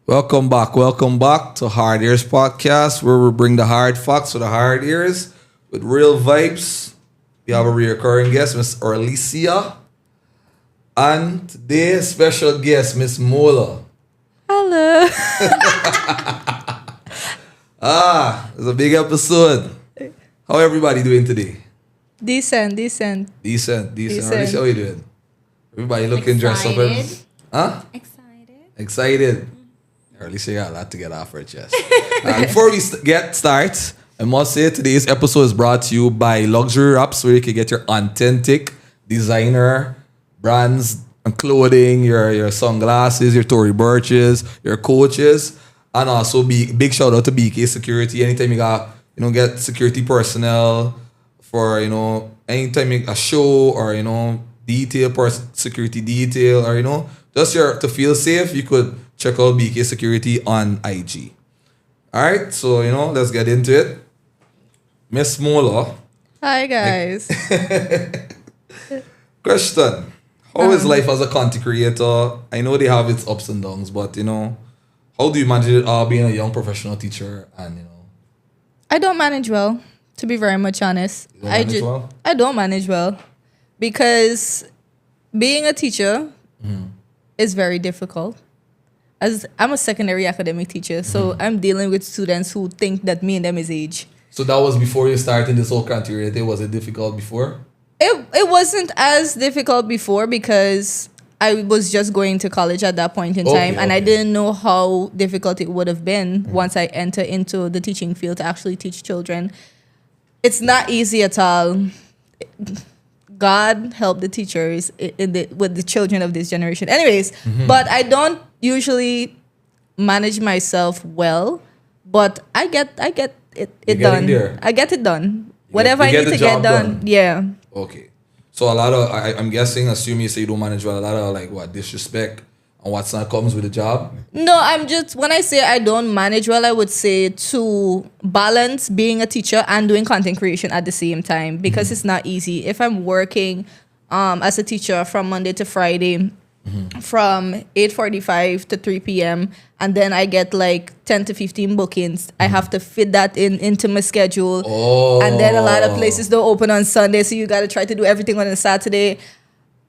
Welcome back to Hard Ears Podcast, where we bring the hard facts to the hard ears with real vibes. We have a recurring guest, Miss Earlicia, and today's special guest, Miss Mola. Hello. It's a big episode. How everybody doing today? Decent. Decent. Earlicia, how you doing? Everybody looking dressed up. Huh? Excited. Earlicia got a lot to get off her chest. Before we get started, I must say today's episode is brought to you by Luxury Wraps, where you can get your authentic designer brands and clothing, your sunglasses, your Tory Burches, your coaches, and also big shout out to BK Security. Anytime you got get security personnel for anytime a show or security detail or just to feel safe, you could check out BK Security on IG. All right, so let's get into it. Miss Mola. Hi guys. Question: how is life as a content creator? I know they have its ups and downs, but how do you manage it being a young professional teacher and I don't manage well, to be very much honest. I don't manage well because being a teacher is very difficult. As I'm a secondary academic teacher, so I'm dealing with students who think that me and them is age. So that was before you started this whole content creator. Was it difficult before? It wasn't as difficult before because I was just going to college at that point in time, and I didn't know how difficult it would have been once I enter into the teaching field to actually teach children. It's not easy at all. God help the teachers with the children of this generation. Anyways, but I don't usually manage myself well, but I get it done. I get it done. Whatever I need to get done. Yeah. Okay. So a lot of, I'm guessing, assume you say you don't manage well, a lot of disrespect and what's not comes with the job? No, when I say I don't manage well, I would say to balance being a teacher and doing content creation at the same time because it's not easy. If I'm working as a teacher from Monday to Friday, from 8:45 to 3 p.m. and then I get 10 to 15 bookings. I have to fit that into my schedule. And then a lot of places don't open on Sunday, so you got to try to do everything on a Saturday.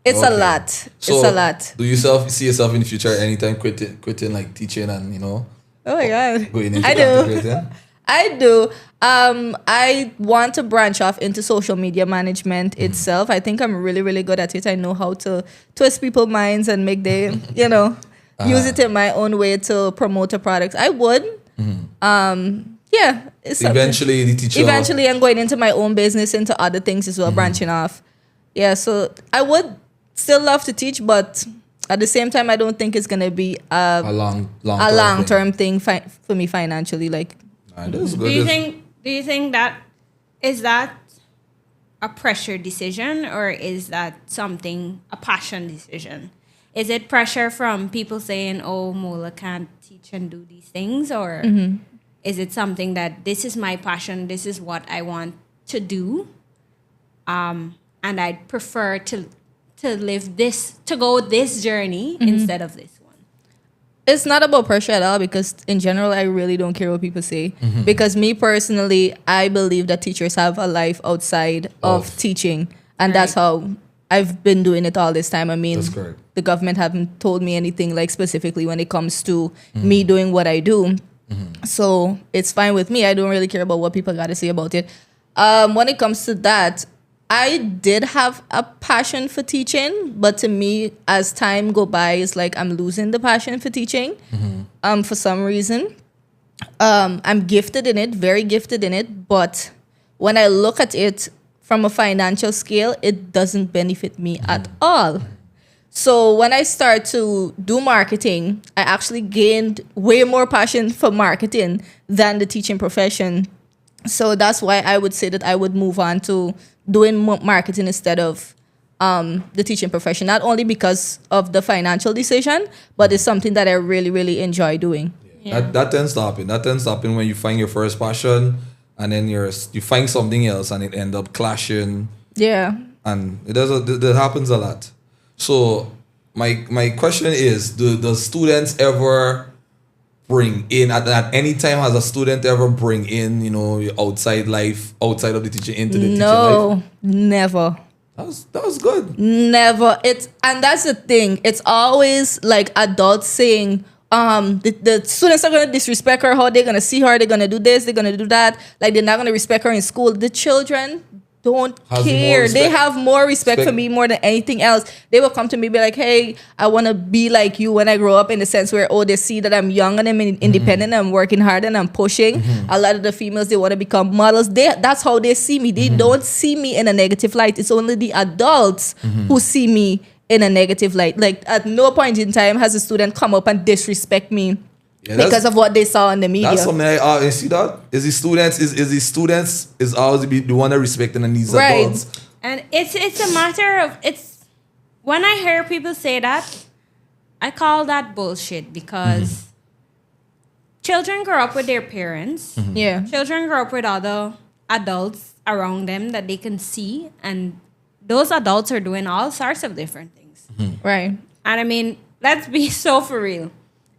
It's a lot. So it's a lot. Do you see yourself in the future anytime quitting teaching and Oh my God. going into content creating? I do. I want to branch off into social media management itself. I think I'm really, really good at it. I know how to twist people's minds and make them, use it in my own way to promote a product. I would. It's eventually the teacher. Eventually, I'm going into my own business, into other things as well, branching off. Yeah, so I would still love to teach, but at the same time, I don't think it's gonna be a long-term thing for me financially. Do you think that is that a pressure decision or is that a passion decision? Is it pressure from people saying, "Oh, Mola can't teach and do these things," or is it something that this is my passion, this is what I want to do, and I'd prefer to go this journey instead of this? It's not about pressure at all because in general, I really don't care what people say. Because me personally, I believe that teachers have a life outside of teaching. And that's how I've been doing it all this time. I mean, the government haven't told me anything specifically when it comes to me doing what I do. So it's fine with me. I don't really care about what people got to say about it. When it comes to that, I did have a passion for teaching, but to me, as time go by, it's I'm losing the passion for teaching for some reason. I'm gifted in it, very gifted in it, but when I look at it from a financial scale, it doesn't benefit me at all. So when I start to do marketing, I actually gained way more passion for marketing than the teaching profession. So that's why I would say that I would move on to doing marketing instead of the teaching profession. Not only because of the financial decision, but it's something that I really, really enjoy doing. Yeah. That tends to happen. That tends to happen when you find your first passion and then you find something else and it ends up clashing. Yeah. And it happens a lot. So my question is, do students ever bring in at any time? Has a student ever bring in, your outside life, outside of the teaching, into the teaching life? No, never. That was good. Never. And that's the thing. It's always like adults saying, the students are gonna disrespect her, how they're gonna see her, they're gonna do this, they're gonna do that. Like they're not gonna respect her in school. The children don't care. They have more respect for me more than anything else. They will come to me be like, hey, I want to be like you when I grow up, in the sense where, they see that I'm young and I'm independent, I'm working hard and I'm pushing. A lot of the females, they want to become models. That's how they see me. They don't see me in a negative light. It's only the adults who see me in a negative light. Like at no point in time has a student come up and disrespect me. Because of what they saw in the media. That's something you see that? Is the students is always be the one that respecting the needs of adults. And it's a matter of when I hear people say that, I call that bullshit, because children grow up with their parents. Yeah. Children grow up with other adults around them that they can see, and those adults are doing all sorts of different things. Right. And I mean, let's be so for real.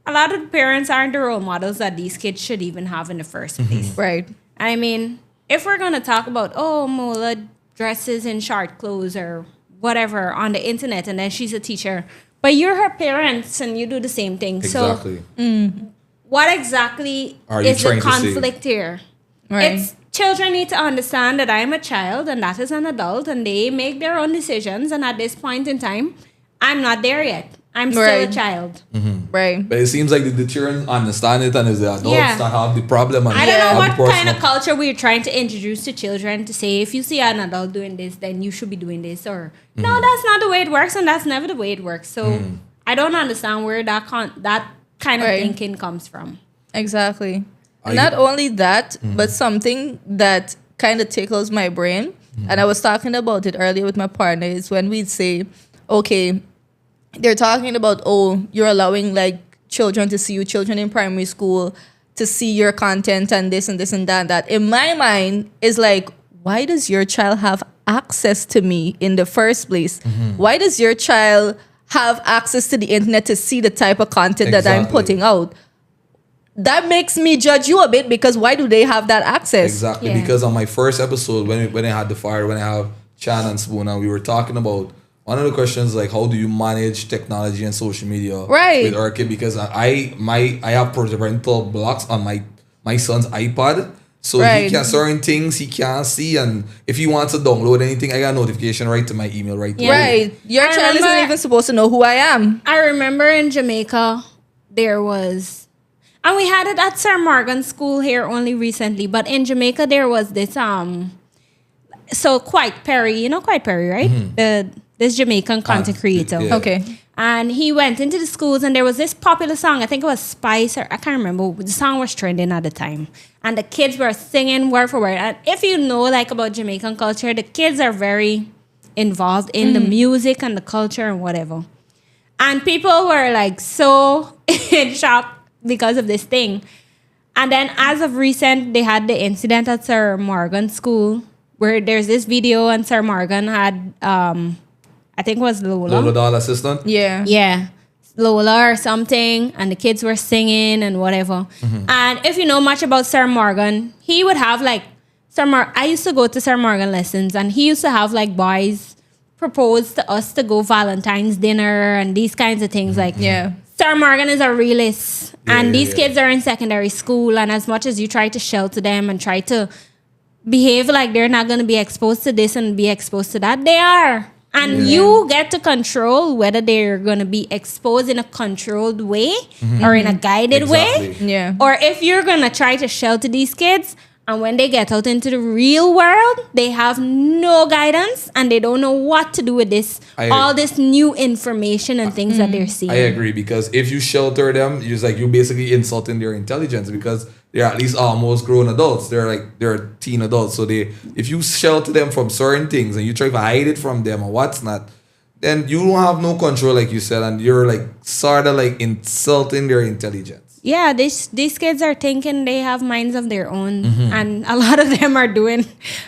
A lot of the parents aren't the role models that these kids should even have in the first place. Right. I mean, if we're going to talk about, Mola dresses in short clothes or whatever on the internet, and then she's a teacher, but you're her parents and you do the same thing. Exactly. So what exactly is the conflict here? Right. Children need to understand that I am a child and that is an adult, and they make their own decisions. And at this point in time, I'm not there yet. I'm still a child. Right. But it seems like the children understand it, and it's the adults that have the problem. And I don't know what kind of culture we're trying to introduce to children, to say, if you see an adult doing this, then you should be doing this. Or, no, that's not the way it works, and that's never the way it works. So I don't understand where that kind of thinking comes from. Exactly. Not only that, but something that kind of tickles my brain, and I was talking about it earlier with my partner, is when we say, okay, they're talking about, you're allowing like children to see you, children in primary school to see your content and this and this and that and that. In my mind, is like, why does your child have access to me in the first place? Why does your child have access to the internet to see the type of content that I'm putting out? That makes me judge you a bit, because why do they have that access? Exactly. Yeah. Because on my first episode, when I had the fire, when I have Chan and Spoon, and we were talking about one of the questions, like, how do you manage technology and social media with our kid? Because I have parental blocks on my son's iPad. So he can certain things he can't see, and if he wants to download anything, I got a notification right to my email right away. Right. Your child isn't even supposed to know who I am. I remember in Jamaica, there was, and we had it at Sir Morgan School here only recently, but in Jamaica there was this so Quite Perry, you know Quite Perry, right? This Jamaican content creator. Yeah. Okay. And he went into the schools, and there was this popular song. I think it was Spice, or I can't remember. The song was trending at the time. And the kids were singing word for word. And if you know like about Jamaican culture, the kids are very involved in the music and the culture and whatever. And people were like so in shock because of this thing. And then as of recent, they had the incident at Sir Morgan School, where there's this video, and Sir Morgan had... I think it was Lola. Lola doll assistant? Yeah. Yeah. Lola or something. And the kids were singing and whatever. And if you know much about Sir Morgan, he would have like... I used to go to Sir Morgan lessons, and he used to have like boys propose to us to go Valentine's dinner and these kinds of things. Like, Sir Morgan is a realist. And these kids are in secondary school, and as much as you try to shelter them and try to behave like they're not going to be exposed to this and be exposed to that, they are. And you get to control whether they're going to be exposed in a controlled way or in a guided way. Yeah. Or if you're going to try to shelter these kids, and when they get out into the real world, they have no guidance and they don't know what to do with this, all this new information and things that they're seeing. I agree, because if you shelter them, you're basically insulting their intelligence, because they're at least almost grown adults. They're teen adults. So if you shelter them from certain things and you try to hide it from them or what's not, then you don't have no control, like you said, and you're like sort of like insulting their intelligence. Yeah, these kids are thinking they have minds of their own, and a lot of them are doing.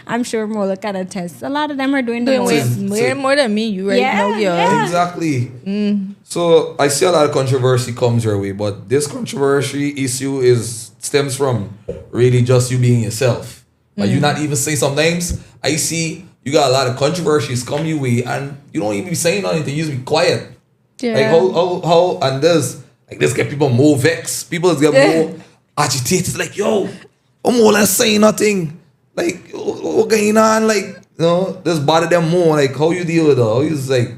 I'm sure Mola can attest. A lot of them are doing way more than me. You right now, yeah. Exactly. So I see a lot of controversy comes your way, but this controversy issue stems from really just you being yourself. But you not even say sometimes I see you got a lot of controversies come your way, and you don't even be saying anything. You just be quiet. Yeah. Like how and this get people more vexed. People get more agitated. Like, yo, I'm more than saying nothing. Like, what going on? Like, just bother them more. Like, how you deal with it? How you just like?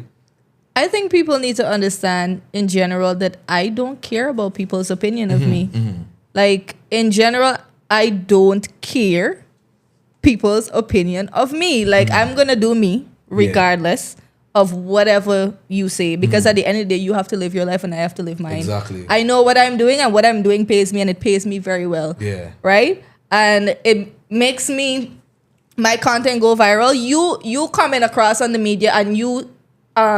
I think people need to understand in general that I don't care about people's opinion of me. Like, in general, I don't care people's opinion of me. Like, I'm gonna do me regardless of whatever you say, because at the end of the day, you have to live your life and I have to live mine. Exactly. I know what I'm doing, and what I'm doing pays me, and it pays me very well. Yeah. Right? And it makes my content go viral. You coming across on the media and you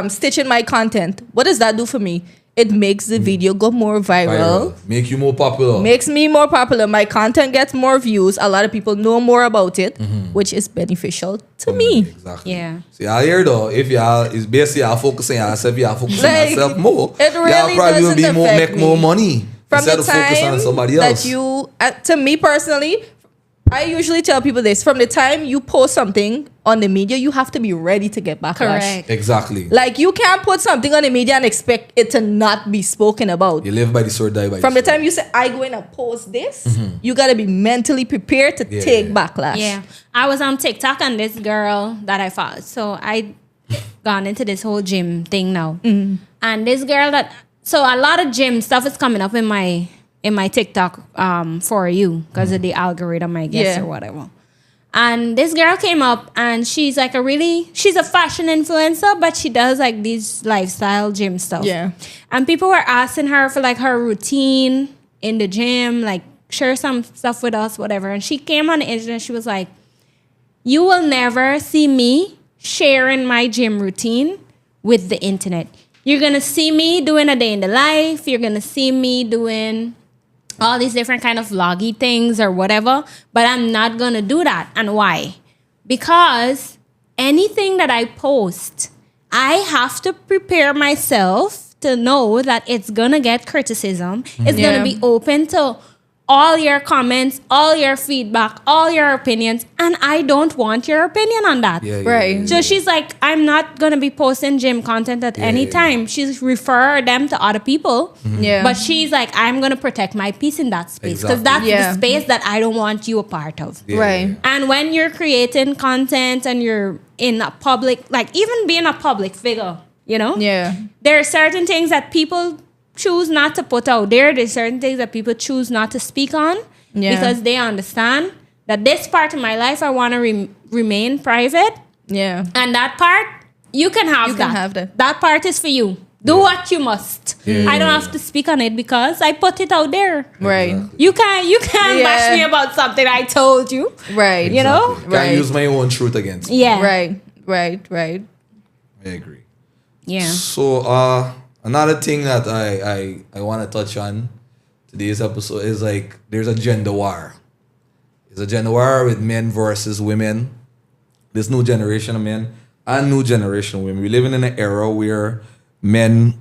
stitching my content. What does that do for me? It makes the video go more viral. Make you more popular. Makes me more popular. My content gets more views. A lot of people know more about it, which is beneficial to me. Exactly. Yeah. See, I hear though, if y'all is basically y'all focusing on yourself, y'all focusing on yourself more, it really y'all probably will doesn't be affect make more me. money From instead the of focusing on time somebody else. that you, to me personally, I usually tell people this: from the time you post something on the media, you have to be ready to get backlash. Correct. Exactly. Like, you can't put something on the media and expect it to not be spoken about. You live by the sword, die by From the the sword. time you say, I going to post this, you got to be mentally prepared to take backlash. Yeah. I was on TikTok and this girl that I followed. So I gone into this whole gym thing now. And this girl so a lot of gym stuff is coming up in my TikTok for you because of the algorithm, I guess, or whatever. And this girl came up and she's like she's a fashion influencer, but she does like these lifestyle gym stuff. Yeah. And people were asking her for like her routine in the gym, like share some stuff with us, whatever. And she came on the internet, she was like, you will never see me sharing my gym routine with the internet. You're going to see me doing a day in the life. You're going to see me doing all these different kind of vloggy things or whatever, but I'm not gonna do that. And why? Because anything that I post, I have to prepare myself to know that it's gonna get criticism. It's gonna be open to all your comments, all your feedback, all your opinions, and I don't want your opinion on that. So she's like, I'm not gonna be posting gym content at any time. She's refer them to other people. But she's like, I'm gonna protect my peace in that space because that's the space that I don't want you a part of. And when you're creating content and you're in a public, like even being a public figure, there are certain things that people choose not to put out there. There's certain things that people choose not to speak on because they understand that this part of my life I want to remain private. And that part, you can have that. That part is for you. Do what you must. I don't have to speak on it because I put it out there. You can't bash me about something I told you. You know? Can't use my own truth against me. Right. I agree. Yeah. So another thing that I want to touch on today's episode is like there's a gender war. There's a gender war with men versus women. This new generation of men and new generation of women. We're living in an era where men,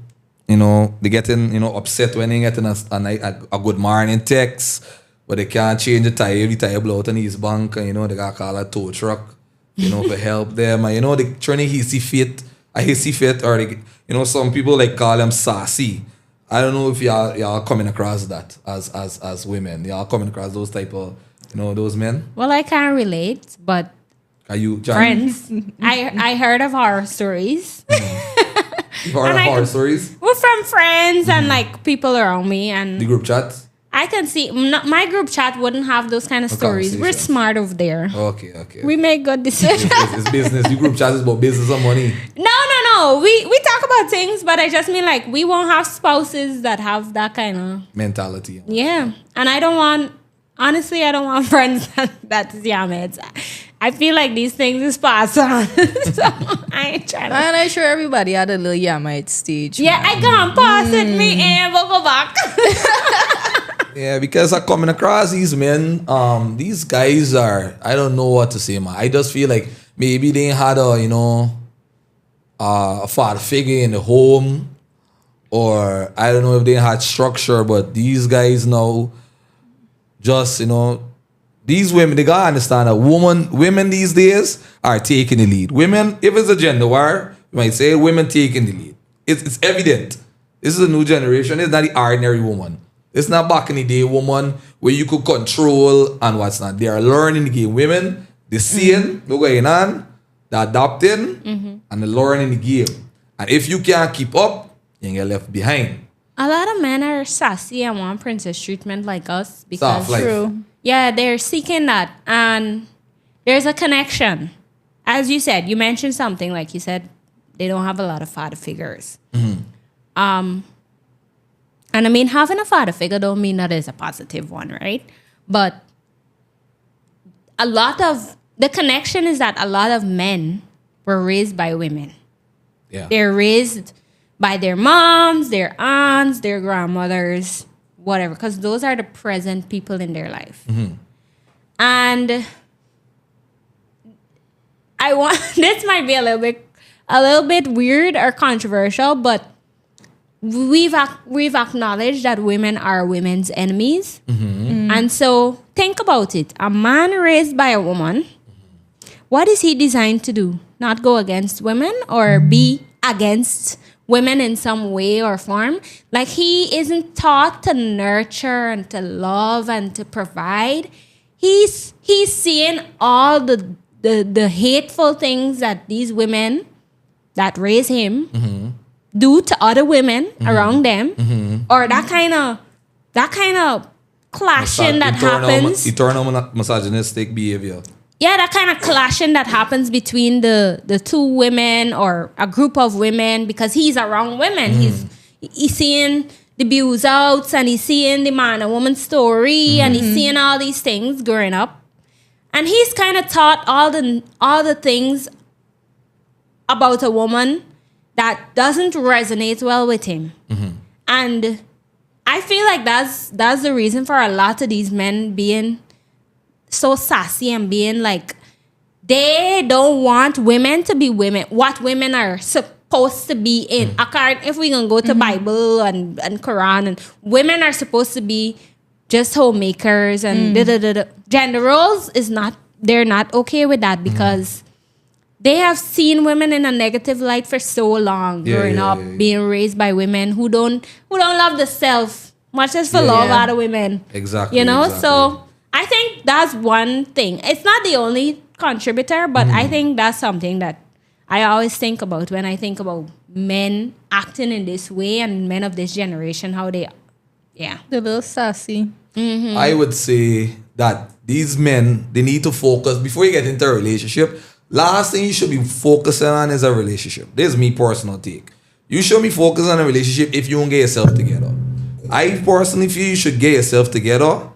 they getting upset when they getting a good morning text, but they can't change the tire. Every tire blow out on his bank, and they gotta call a tow truck, for help them. And they trying to hissy fit, or they, some people like call them sassy. I don't know if y'all coming across that as women. Y'all coming across those type of those men. Well, I can't relate, but are you John? Friends? I heard of horror stories. You've heard of horror stories? Well, from friends and like people around me and the group chat. I can see my group chat wouldn't have those kind of stories. We're smart over there. Okay. We make good decisions. It's business. Your group chat is about business and money. No. We talk about things, but I just mean like we won't have spouses that have that kind of mentality. Yeah, and I don't want friends that's yameds. I feel like these things is passed on. So I ain't trying to. And I'm sure everybody had a little yamite stage. Yeah, I can't pass it. Me and go back. Yeah, because I'm coming across these men, these guys are, I don't know what to say, man. I just feel like maybe they had a father figure in the home, or I don't know if they had structure, but these guys now just, these women, they gotta understand that women these days are taking the lead. Women, if it's a gender war, you might say women taking the lead. It's evident. This is a new generation. It's not the ordinary woman. It's not back in the day woman where you could control and what's not. They are learning the game. Women, they're seeing what's going on, they're adapting, and they're learning the game. And if you can't keep up, you get left behind. A lot of men are sassy and want princess treatment like us because True. Yeah, they're seeking that, and there's a connection. As you said, you mentioned something like you said they don't have a lot of father figures. And I mean, having a father figure don't mean that is a positive one, right? But a lot of the connection is that a lot of men were raised by women. Yeah. They're raised by their moms, their aunts, their grandmothers, whatever, because those are the present people in their life. And I want this might be a little bit weird or controversial, but we've acknowledged that women are women's enemies. And so think about it. A man raised by a woman, what is he designed to do? Not go against women or be against women in some way or form? Like, he isn't taught to nurture and to love and to provide. He's seeing all the hateful things that these women that raise him do to other women around them, or that kind of clashing that happens. Eternal misogynistic behavior. Yeah, that kind of clashing that happens between the two women or a group of women because he's around women. He's seeing the views outs and he's seeing the man and woman story and he's seeing all these things growing up. And he's kind of taught all the things about a woman that doesn't resonate well with him. And I feel like that's the reason for a lot of these men being so sassy and being like, they don't want women to be women, what women are supposed to be in. If we're going to go to Bible and Quran, and women are supposed to be just homemakers and gender roles they're not okay with that because they have seen women in a negative light for so long, growing up, being raised by women who don't love the self, much as for love out of women. Exactly. Exactly. So I think that's one thing. It's not the only contributor, but I think that's something that I always think about when I think about men acting in this way and men of this generation, how they, they're a little sassy. I would say that these men, they need to focus before you get into a relationship. Last thing you should be focusing on is a relationship. This is me personal take. You should be focusing on a relationship if you don't get yourself together. I personally feel you should get yourself together.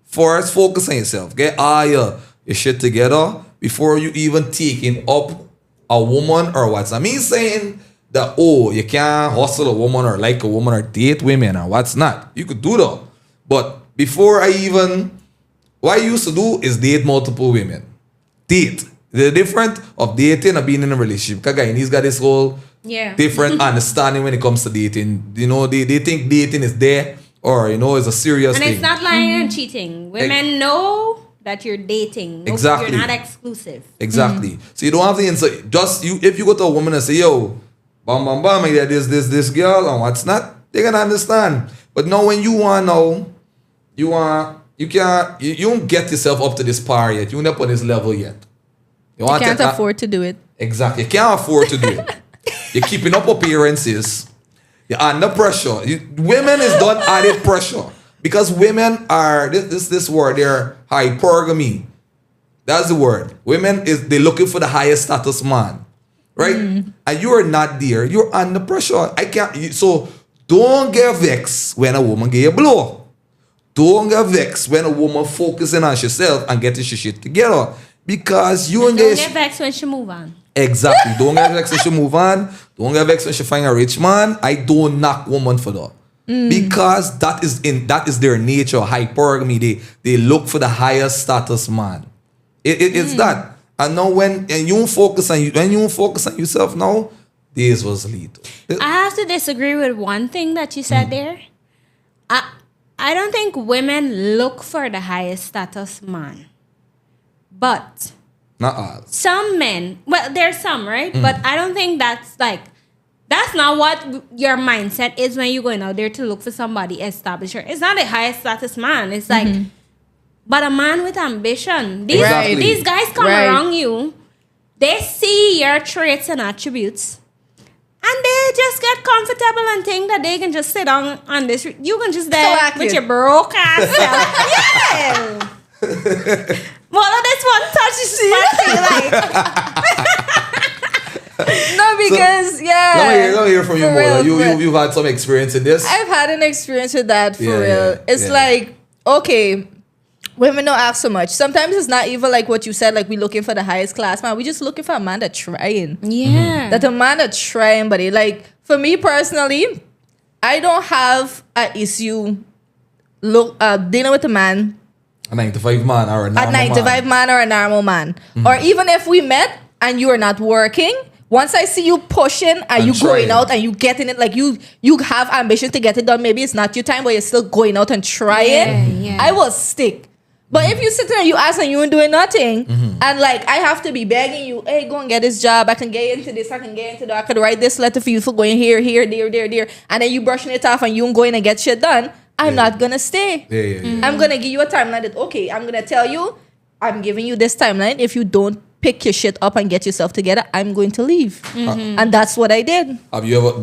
First, focus on yourself. Get all your shit together before you even taking up a woman or what's. I mean saying that, you can't hustle a woman or like a woman or date women or what's not. You could do that. But before what I used to do is date multiple women. Date. The difference of dating and being in a relationship. Because guys, he's got this whole different understanding when it comes to dating. They think dating is there or, it's a serious thing. And it's not lying and cheating. Women know that you're dating. Exactly. You're not exclusive. Exactly. So you don't have the insight. Just if you go to a woman and say, yo, bam, bam, bam, I got this girl and what's not, they're going to understand. But now when you don't get yourself up to this par yet. You're not up on this level yet. You can't afford to do it. Exactly. You can't afford to do it. You're keeping up appearances. You're under pressure. Women is done added pressure. Because women are, this word, they're hypergamy. That's the word. Women, they're looking for the highest status man. Right? And you're not there. You're under pressure. So don't get vexed when a woman get a blow. Don't get vexed when a woman focusing on herself and getting her shit together. Because don't get vexed when she move on. Exactly. Don't get vexed when she move on. Don't get vexed when she find a rich man. I don't knock woman for that. Because that is their nature, hypergamy. They look for the highest status man. It's that. And now when you focus on yourself now, this was lethal. I have to disagree with one thing that you said there. I don't think women look for the highest status man. But not all. Some men, well, there's some, right? But I don't think that's not what your mindset is when you're going out there to look for somebody established. It's not a highest status man. It's like, but a man with ambition. These guys come around you. They see your traits and attributes. And they just get comfortable and think that they can just sit on this. You can just there with your broke ass self. Yeah. Mola, this one touches you No, because Let me hear from you, Mola. You've had some experience in this. I've had an experience with that for real. Yeah, it's like, okay, women don't ask so much. Sometimes it's not even like what you said, like we looking for the highest class man. We just looking for a man that's trying. Yeah. That a man that's trying, buddy. Like for me personally, I don't have an issue dealing with a man. A 9-to-5 man or a normal man. A 9-to-5 man or a normal man. Or even if we met and you are not working, once I see you pushing and you going out and you getting it, like you have ambition to get it done, maybe it's not your time, but you're still going out and trying, I will stick. But if you sit there and you ask and you ain't doing nothing, and like I have to be begging you, hey, go and get this job, I can get into this, I can get into that, I could write this letter for you for going here, there, and then you brushing it off and you ain't going to get shit done, I'm not gonna stay. I'm gonna give you a timeline that, okay, I'm gonna tell you, I'm giving you this timeline. If you don't pick your shit up and get yourself together, I'm going to leave. And that's what I did. Have you ever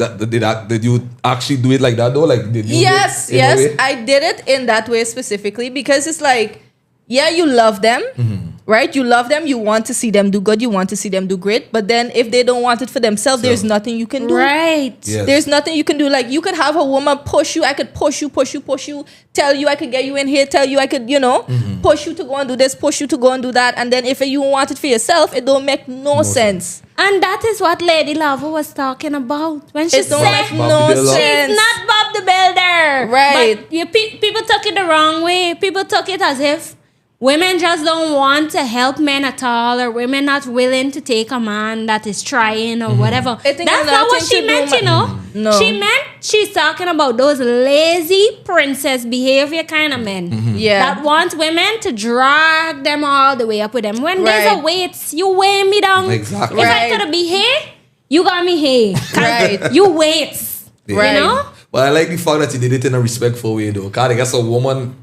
did you actually do it like that though? Like did you Yes, I did it in that way specifically because it's like, yeah, you love them, right? You love them. You want to see them do good. You want to see them do great. But then if they don't want it for themselves, there's nothing you can do. Right. Yes. There's nothing you can do. Like you could have a woman push you. I could push you. Tell you I could get you in here. Tell you I could, push you to go and do this, push you to go and do that. And then if you want it for yourself, it don't make no sense. And that is what Lady Lava was talking about. When she Don't said, make no sense. she's not Bob the Builder. Right. But people took it the wrong way. People took it as if women just don't want to help men at all, or women not willing to take a man that is trying or whatever. That's not what she meant, No. She meant she's talking about those lazy princess behavior kind of men. That want women to drag them all the way up with them. When there's a weight, you weigh me down. Exactly. If I could be here, you got me here. Right. You wait. Right. You know? But I like the fact that you did it in a respectful way though. Cause I guess a woman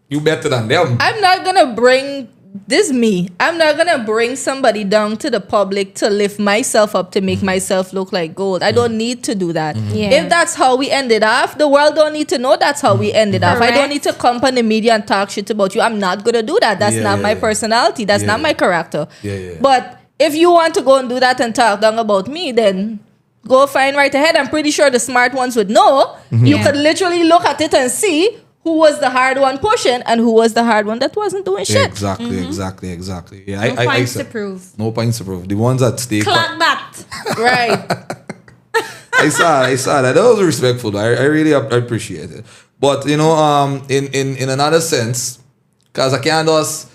you better than them. I'm not gonna bring somebody down to the public to lift myself up to make myself look like gold. I don't need to do that. If that's how we ended off, the world don't need to know that's how we ended off. I don't need to come on the media and talk shit about you. I'm not gonna do that. That's not my personality. That's not my character. But if you want to go and do that and talk down about me, then go fine right ahead. I'm pretty sure the smart ones would know. You could literally look at it and see who was the hard one pushing and who was the hard one that wasn't doing shit. Exactly. Yeah, No points to prove. No points to prove. The ones that stay. Clock that. Right. I saw that. That was respectful. I really appreciate it. But in another sense, because I can't just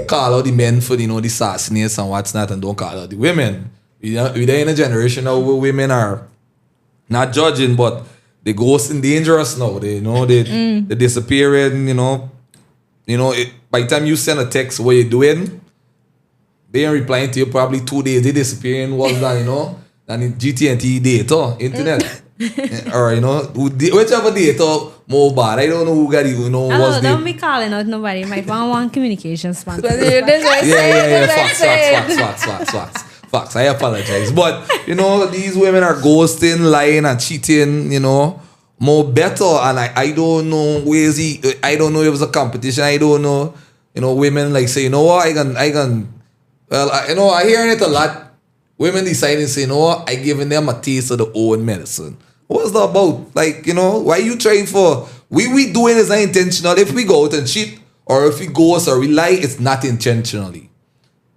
call out the men for the assassinates and what's not, and don't call out the women. We're in a generation now where women are not judging, but they ghosting dangerous now. They disappearing. By the time you send a text, what you doing? They ain't replying to you probably 2 days. They disappearing. What's that? And GT&T data, internet, or whichever data more bad. I don't know who got it. Don't be calling out nobody. My phone want communication sponsor. Facts. I apologize. But, these women are ghosting, lying, and cheating, more better. And I don't know where I don't know if it's a competition. I don't know. Women like say, what, I hearing it a lot. Women deciding, say, I giving them a taste of the old medicine. What's that about? Like, why you trying for? We doing is not intentional. If we go out and cheat, or if we ghost or we lie, it's not intentionally.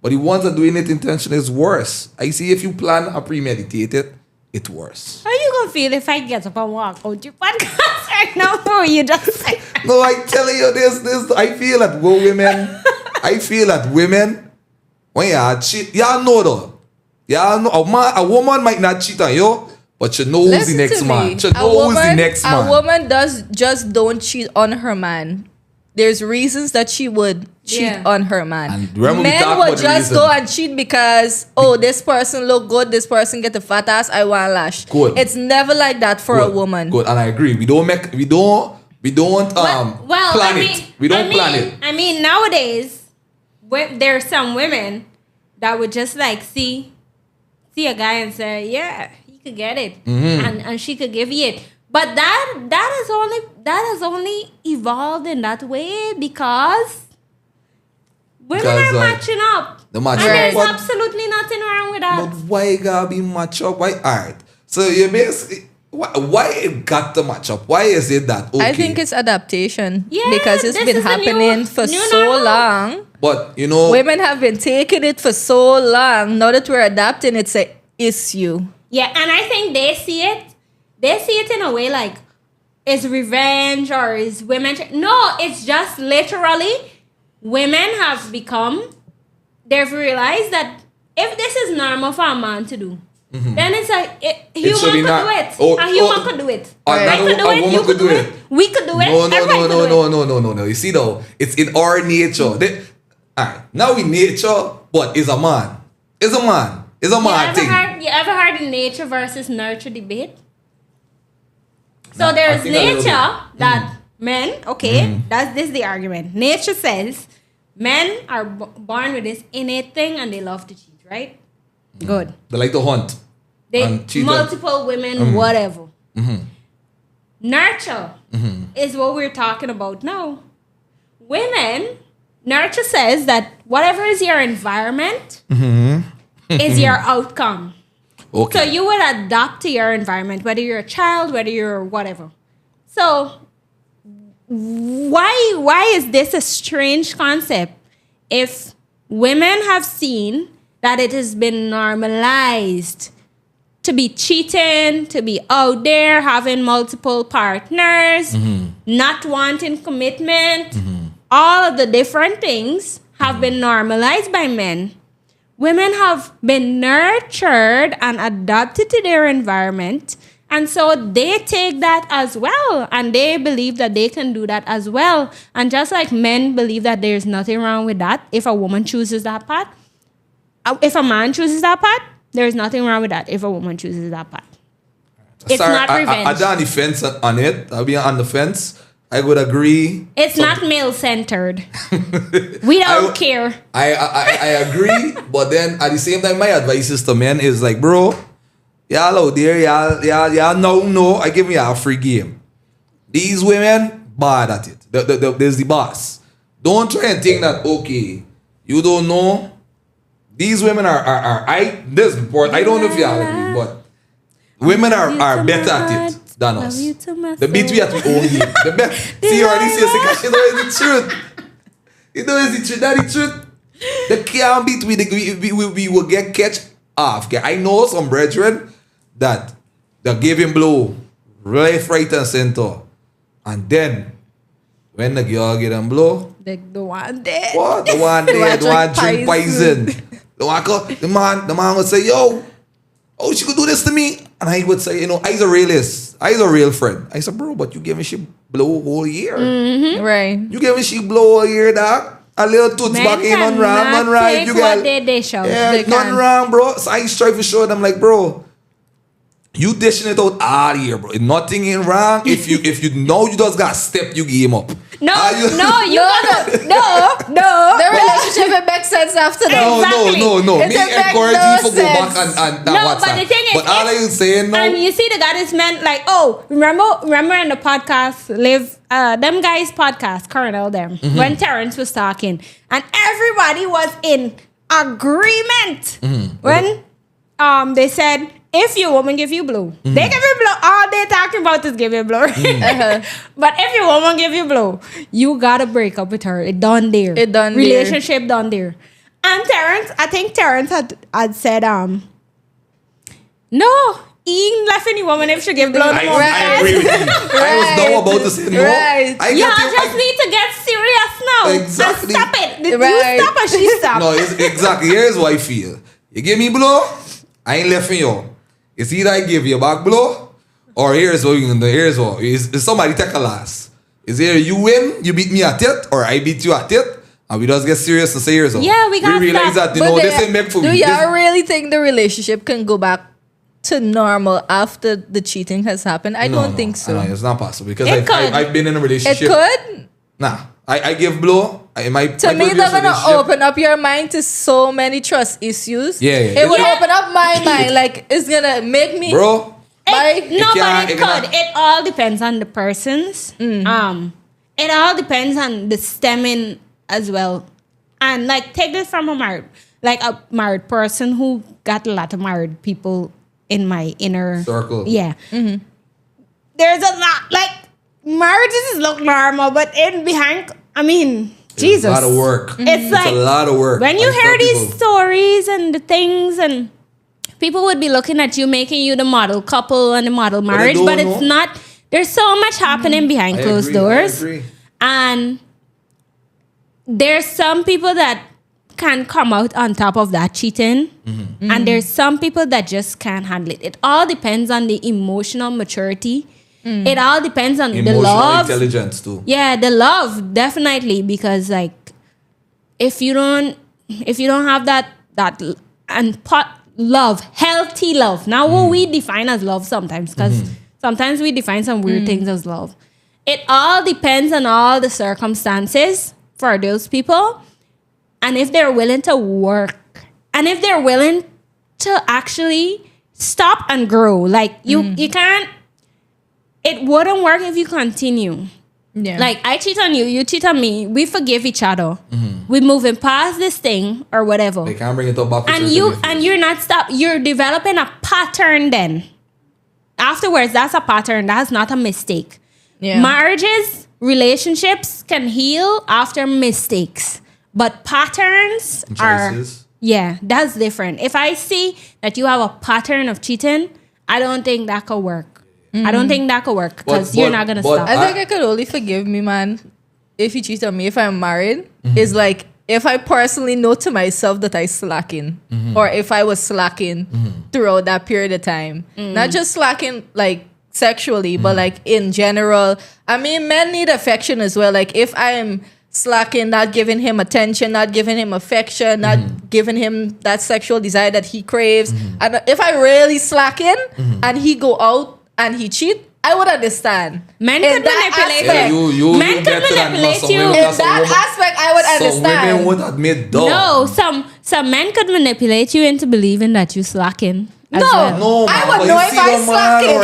But the ones that doing it intentionally is worse. I see if you plan or premeditate it, it's worse. How you gonna feel if I get up and walk out your podcast right now? Or you just say? No, I tell you this. I feel that women, when you cheat, y'all know though. Y'all know a woman might not cheat on you, but she knows the next man. She knows the next man. A woman don't cheat on her man. There's reasons that she would cheat on her man. Men would just go and cheat because, this person look good, this person get a fat ass, I want lash. Good. It's never like that for a woman. Good, and I agree. We don't plan it. We don't plan it. I mean, nowadays, there are some women that would just like see a guy and say, yeah, he could get it, and she could give you it. But that has only evolved in that way because women are matching up. There's absolutely nothing wrong with that. But why you gotta be match up? Why? Alright. So you basically why it got to match up? Why is it that okay? I think it's adaptation. Yeah, because it's been happening for so long. But you know, women have been taking it for so long. Now that we're adapting, it's an issue. Yeah, and I think they see it in a way like it's revenge or is women. No, it's just literally women have they've realized that if this is normal for a man to do, then it's like a human could do it. A human could do it. I could do it. You could do it. We could do it. No. You see though, it's in our nature. Alright, now in nature, but is a man. It's a man thing. You ever heard the nature versus nurture debate? So there's nature that men, this is the argument. Nature says men are born with this innate thing and they love to cheat, right? Good. They like to hunt. Multiple women, whatever. Nurture is what we're talking about now. Women, nurture says that whatever is your environment is your outcome. Okay. So you would adapt to your environment, whether you're a child, whether you're whatever. So why is this a strange concept if women have seen that it has been normalized to be cheating, to be out there having multiple partners, not wanting commitment, all of the different things have been normalized by men. Women have been nurtured and adapted to their environment. And so they take that as well. And they believe that they can do that as well. And just like men believe that there's nothing wrong with that, if a woman chooses that path, if a man chooses that path, there's nothing wrong with that if a woman chooses that path. It's not revenge. I'm on the fence on it. I'll be on the fence. I would agree. It's not male-centered. We don't care. I agree, but then at the same time, my advice is to men is like, bro, y'all out there, y'all know, I give me a free game. These women, bad at it. There's the boss. Don't try and think that, okay, you don't know. These women I don't know if y'all agree, but women are better at it than us. The beat we have to own game. See, Earlicia, you know it's the truth. You know it's the truth. That's the truth. The can't beat we will get catch off. I know some brethren that gave him blow left, right, and center. And then when the girl get him blow, the one dead. What? The one dead, the one drink poison. The man would say, yo, she could do this to me. And I would say, I's a realist. I's a real friend. I said, bro, but you gave me she blow whole year. Right. You gave me she blow all year, dog. A little toots back in on wrong, right. You got they show. Yeah, nothing wrong, bro. So I strive to show them like, bro, you dishing it out all year, bro. Nothing ain't wrong. If you know you just got step your game up. No. The relationship it makes sense after that. No. Me encourage you to go back and no, but the thing is, but all you saying now. And you see the God is meant like, remember in the podcast, them guys podcast, Colonel them, when Terrence was talking, and everybody was in agreement when they said, if your woman give you blow, they give you blow. All they talking about is give you blow. But if your woman give you blow, you gotta break up with her. It done there. Relationship done there. And I think Terrence had said, no, he left any woman if she give blow no more. I agree with you. I was now about to say no. Right. Y'all just need to get serious now. Exactly. And stop it. Right. You stop and she stop. No, exactly. Here's what I feel. You give me blow, I ain't left for you. It's either I give you back blow, or here's what you can do. Here's what. Is somebody take a loss. Is either you win, you beat me at it, or I beat you at it, and we just get serious and say here's what. Yeah, we got realize stop. that, you know, this ain't meant for me. Do y'all really think the relationship can go back to normal after the cheating has happened? I don't think so. It's not possible because It could. I've been in a It relationship. could. Nah, I give blow. To me, they're gonna open up your mind to so many trust issues. Yeah. It would open up my mind. Like, it's gonna make me. Bro. It all depends on the persons. It all depends on the stemming as well. And like, take this from a married person who got a lot of married people in my inner circle. Yeah. Mm-hmm. There's a lot, like, marriages look normal, but in behind, I mean, Jesus. A lot of work. It's like a lot of work. When you hear these stories and the things, and people would be looking at you, making you the model couple and the model marriage, but it's not. There's so much happening behind closed doors. I agree. And there's some people that can come out on top of that cheating. And there's some people that just can't handle it. It all depends on the emotional maturity. It all depends on the love. Emotional intelligence too. Yeah, the love, definitely. Because like, if you don't have that love, healthy love. Now what we define as love sometimes, because sometimes we define some weird things as love. It all depends on all the circumstances for those people. And if they're willing to work, and if they're willing to actually stop and grow, like you can't. It wouldn't work if you continue. Yeah. Like, I cheat on you, you cheat on me. We forgive each other. We're moving past this thing or whatever. They can't bring it up back. And you're not stop. You're developing a pattern. Then afterwards, that's a pattern. That's not a mistake. Yeah. Marriages, relationships can heal after mistakes, but patterns that's different. If I see that you have a pattern of cheating, I don't think that could work. I don't think that could work because you're not going to stop. I think I could only forgive me, man, if you cheat on me. If I'm married, it's like if I personally know to myself that I slacking, or if I was slacking throughout that period of time. Not just slacking like sexually, but like in general. I mean, men need affection as well. Like if I'm slacking, not giving him attention, not giving him affection, not giving him that sexual desire that he craves. And if I really slacking and he go out and he cheat, I would understand. Men could manipulate you. Men could manipulate you. In that aspect, I would understand. Some women would admit though. No, some men could manipulate you into believing that you slacking. No, I would know if I slacking.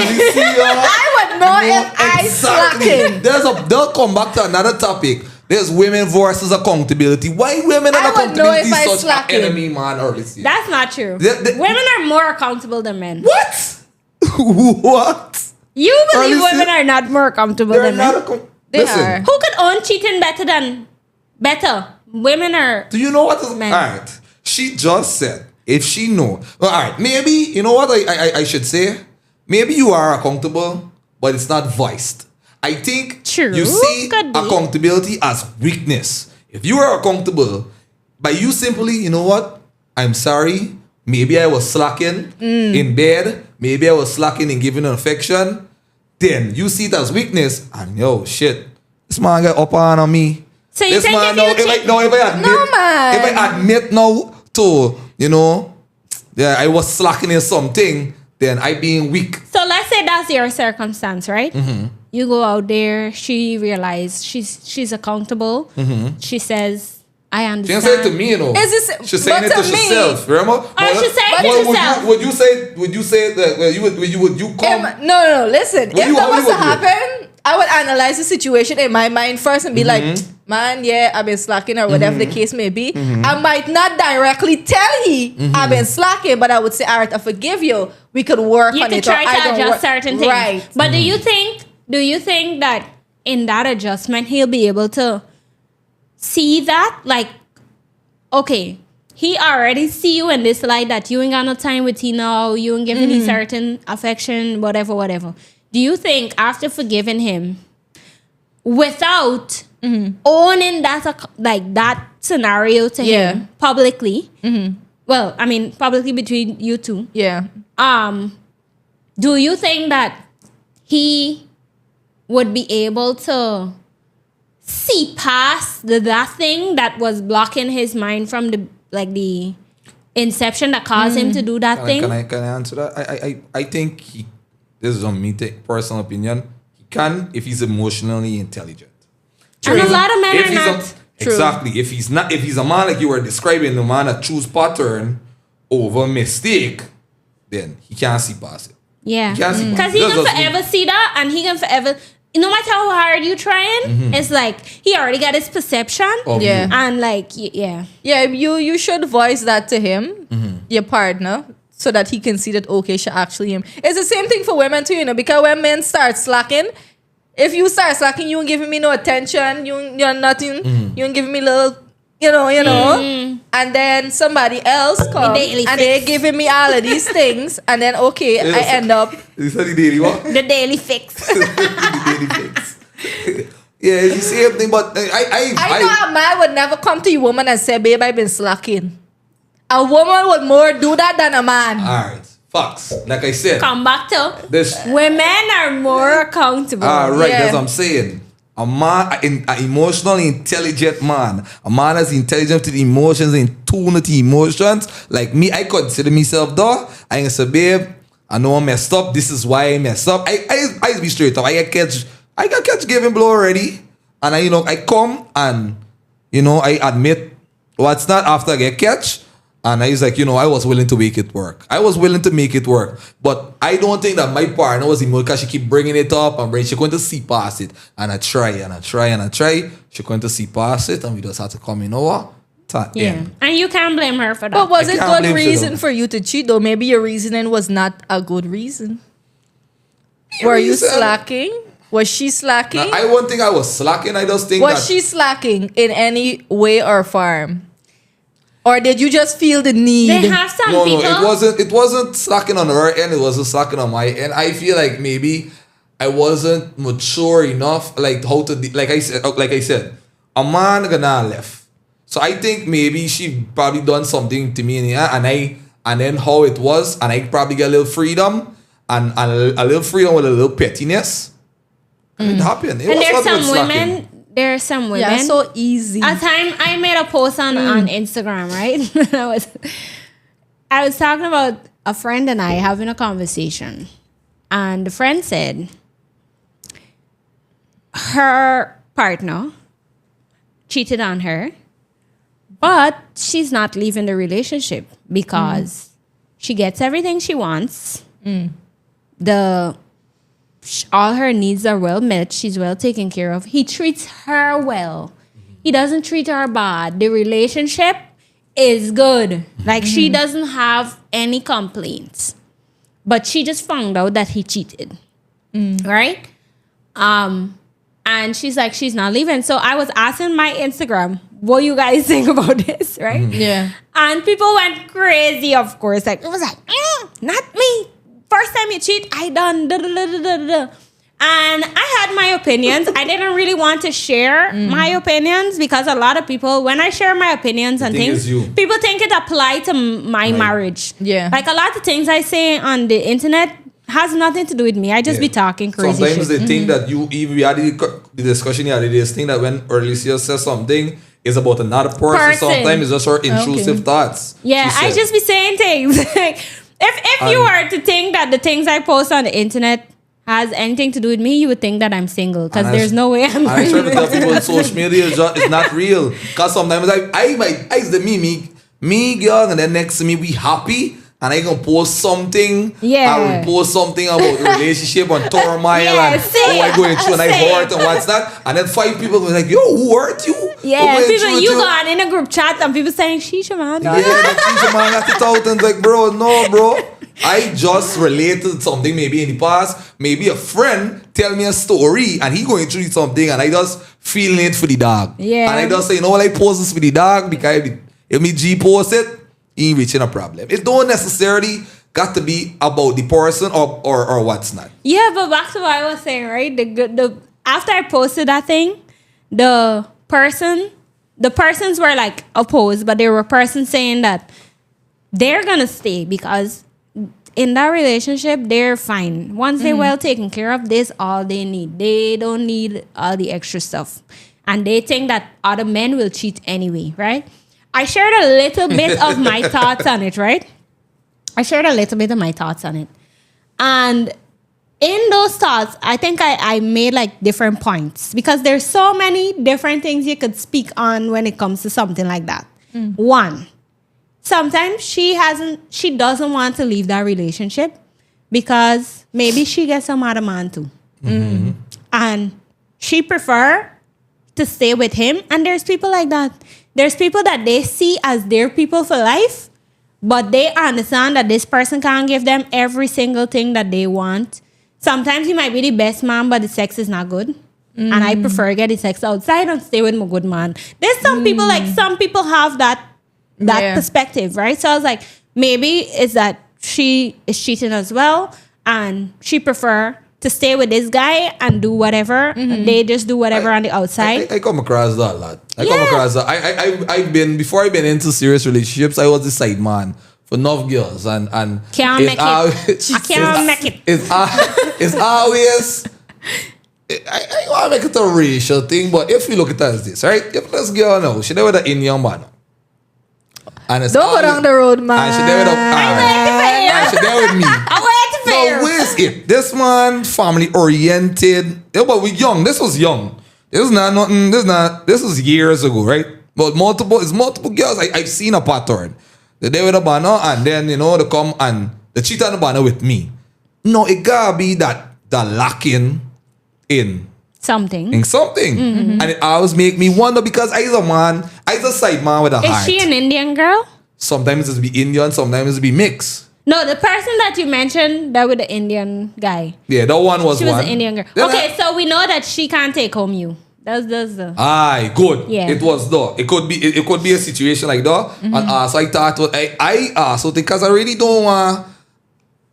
I would know if I slacking. They'll come back to another topic. There's women versus accountability. Why women and accountability is such an enemy, man? Earlicia. That's not true. Women are more accountable than men. What? What? You believe women are not more accountable than men? They are. Who could own cheating better? Women are. Do you know what is men? All right. She just said, if she know. Well, all right. Maybe, you know what I should say? Maybe you are accountable, but it's not voiced. I think you see accountability as weakness. If you are accountable, by you simply, you know what? I'm sorry. Maybe I was slacking in bed. Maybe I was slacking in giving affection. Then you see it as weakness. And yo, shit. This man got up on me. So you think if I admit now to, you know, I was slacking in something, then I being weak. So let's say that's your circumstance, right? You go out there, she realizes she's accountable. She says, I understand. She didn't say it to me, you know. She's saying it to herself. Remember? She's saying it to herself. Would you say that? Would you come? No. Listen, if that was to happen, I would analyze the situation in my mind first and be like, man, I've been slacking or whatever the case may be. I might not directly tell I've been slacking, but I would say, all right, I forgive you. We could work on it. You could try to adjust certain things. Right. But do you think that in that adjustment, he'll be able to see that? Like, okay, he already see you in this light that you ain't got no time with him now, you ain't giving him certain affection, whatever. Do you think after forgiving him, without owning that that scenario to him publicly, well, I mean publicly between you two, do you think that he would be able to see past that thing that was blocking his mind from the inception that caused him to do that thing? Can I answer that? I think this is on me personal opinion. He can if he's emotionally intelligent. True. And a lot of men are not. Exactly. If he's a man like you were describing, the man that choose pattern over mistake, then he can't see past it. Yeah. Because he can forever see that, and he can forever, no matter how hard you trying, it's like he already got his perception. Yeah. And like, yeah. Yeah, you should voice that to him, your partner, so that he can see that, okay, she actually him. It's the same thing for women too, because when men start slacking, if you start slacking, you ain't giving me no attention, you're nothing, you ain't giving me little, and then somebody else comes and they're giving me all of these things, and then okay, I end up. Is that the daily what? The daily fix. The daily fix. Yeah, it's the same thing, but I know a man would never come to a woman and say, babe, I've been slacking. A woman would more do that than a man. Alright. Facts. Like I said. Come back to women are more accountable. Right, that's what I'm saying. A man, an emotionally intelligent man, a man that's intelligent to the emotions, in tune with the emotions. Like me, I consider myself though. I can say, babe, I know I messed up. This is why I messed up. I be straight up. I got catch giving blow already. And I come and I admit what's not after I get catch. And I was like, I was willing to make it work. But I don't think that my partner was emotional because she keep bringing it up and she's going to see past it. And I try. She's going to see past it, and we just have to come in over. And you can't blame her for that. But was it good reason for you to cheat though? Maybe your reasoning was not a good reason. Were you slacking? Was she slacking? I won't think I was slacking. I just think was she slacking in any way or form? Or did you just feel the need? They have some people. No, it wasn't slacking on her end. It wasn't slacking on my end. I feel like maybe I wasn't mature enough, like how to, like I said, a man gonna left. So I think maybe she probably done something to me, and then how it was, and I probably get a little freedom and a little freedom with a little pettiness. It happened. There are some women. Yeah, so easy. A time I made a post on Instagram, right? I was talking about a friend and I having a conversation. And the friend said her partner cheated on her, but she's not leaving the relationship because she gets everything she wants. All her needs are well met. She's well taken care of. He treats her well. He doesn't treat her bad. The relationship is good. Like she doesn't have any complaints. But she just found out that he cheated. Right? And she's like, she's not leaving. So I was asking my Instagram, what you guys think about this, right? Yeah. And people went crazy, of course. Like, it was like, not me. First time you cheat, I done da, da, da, da, da, da. And I had my opinions. I didn't really want to share my opinions because a lot of people, when I share my opinions and things, people think it applied to my marriage. Yeah. Like a lot of things I say on the internet has nothing to do with me. I just be talking crazy Sometimes shit. they think that we had the discussion here, they think that when Earlicia says something, it's about another person. Sometimes it's just her intrusive thoughts. Yeah, I just be saying things. If you were to think that the things I post on the internet has anything to do with me, you would think that I'm single because there's no way I'm. I try to tell people social media is not real because sometimes I is the me girl, and then next to me we happy. And I gonna post something. Yeah. I will post something about the relationship and turmoil and I going through and I hurt and what's that. And then 5 people go like, yo, who hurt you? Yeah, people you gone in a group chat and people saying Shisha man. Yeah, Shisha man got it out and like, bro, no, bro. I just related something maybe in the past. Maybe a friend tell me a story and he going through something and I just feeling it for the dog. Yeah. And I just say, I post this for the dog because If me G post it, he ain't reaching a problem. It don't necessarily got to be about the person or what's not. Yeah, but back to what I was saying, right? The after I posted that thing, the persons were like opposed, but there were persons saying that they're gonna stay because in that relationship they're fine. Once they're well taken care of, this all they need. They don't need all the extra stuff. And they think that other men will cheat anyway, right? I shared a little bit of my thoughts on it, right? And in those thoughts, I think I made like different points because there's so many different things you could speak on when it comes to something like that. One, sometimes she doesn't want to leave that relationship because maybe she gets some other man too. And she prefer to stay with him. And there's people like that. There's people that they see as their people for life, but they understand that this person can't give them every single thing that they want. Sometimes he might be the best man, but the sex is not good. And I prefer to get the sex outside and stay with my good man. There's some people, like some people have that perspective, right? So I was like, maybe it's that she is cheating as well and she prefer to stay with this guy and do whatever. And they just do whatever on the outside. I come across that a lot. I've been, before I've been into serious relationships, I was the side man for enough girls. And can't make it. I can't make it. It's always, I want to make it a racial thing, but if you look at it as this, right? If this girl now, she there with an Indian man. And it's don't go down the road, man. And she there with me. No, where's it? This man, family oriented. Yeah, but we young. This was young. This is not nothing. This is years ago, right? But multiple girls. I've seen a pattern. They're there with a banner, and then they come and they cheat on the banner with me. No, it gotta be that lacking in something. And it always make me wonder because I's a man, I's a side man with a heart. Is she an Indian girl? Sometimes it's be Indian, sometimes it be mixed. No, the person that you mentioned, that with the Indian guy. Yeah, that one was she one. She was an Indian girl. Then okay, so we know that she can't take home you. That's the. Aye, good. Yeah. It was though. It could be a situation like that. And so I thought, I so because I really don't want.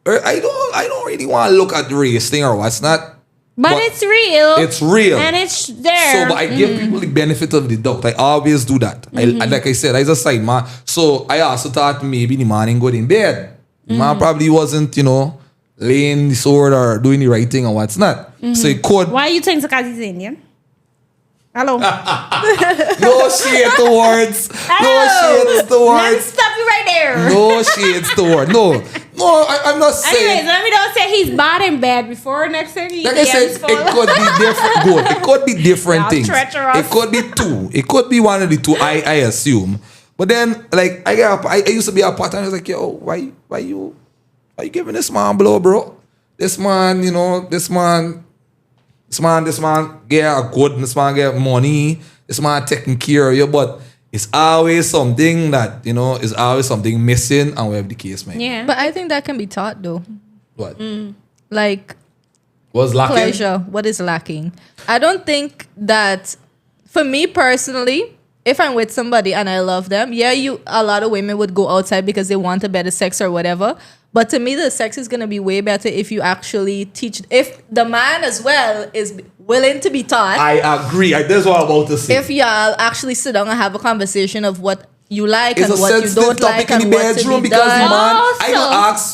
I don't really want to look at the race thing or what's not. But it's real. It's real. And it's there. So, but I give people the benefit of the doubt. I always do that. Like I said, I was a side man. So I also thought maybe the man ain't good in bed. The man probably wasn't, laying the sword or doing the right thing or what's not. So it could. Why you think because he's Indian? Hello. No shade towards. Hello. No shades towards. Let me stop you right there. No shades towards. No, I'm not saying. Anyways, let me don't say he's bad and bad before next thing he like I said, it could be different. Good. It could be different things. Treacherous. It could be two. It could be one of the two. I assume. But then, like, I used to be a part and I was like, yo, why you giving this man blow, bro? This man, this man get a good, this man get money, this man taking care of you, but it's always something that, is always something missing and whatever the case may be. Yeah. But I think that can be taught though. What? Like, what's lacking? Pleasure. What is lacking? I don't think that, for me personally, if I'm with somebody and I love them, a lot of women would go outside because they want a better sex or whatever. But to me, the sex is going to be way better if you actually teach. If the man as well is willing to be taught. I agree. That's what I'm about to say. If y'all actually sit down and have a conversation of what you like it's and what you don't like and what to be done.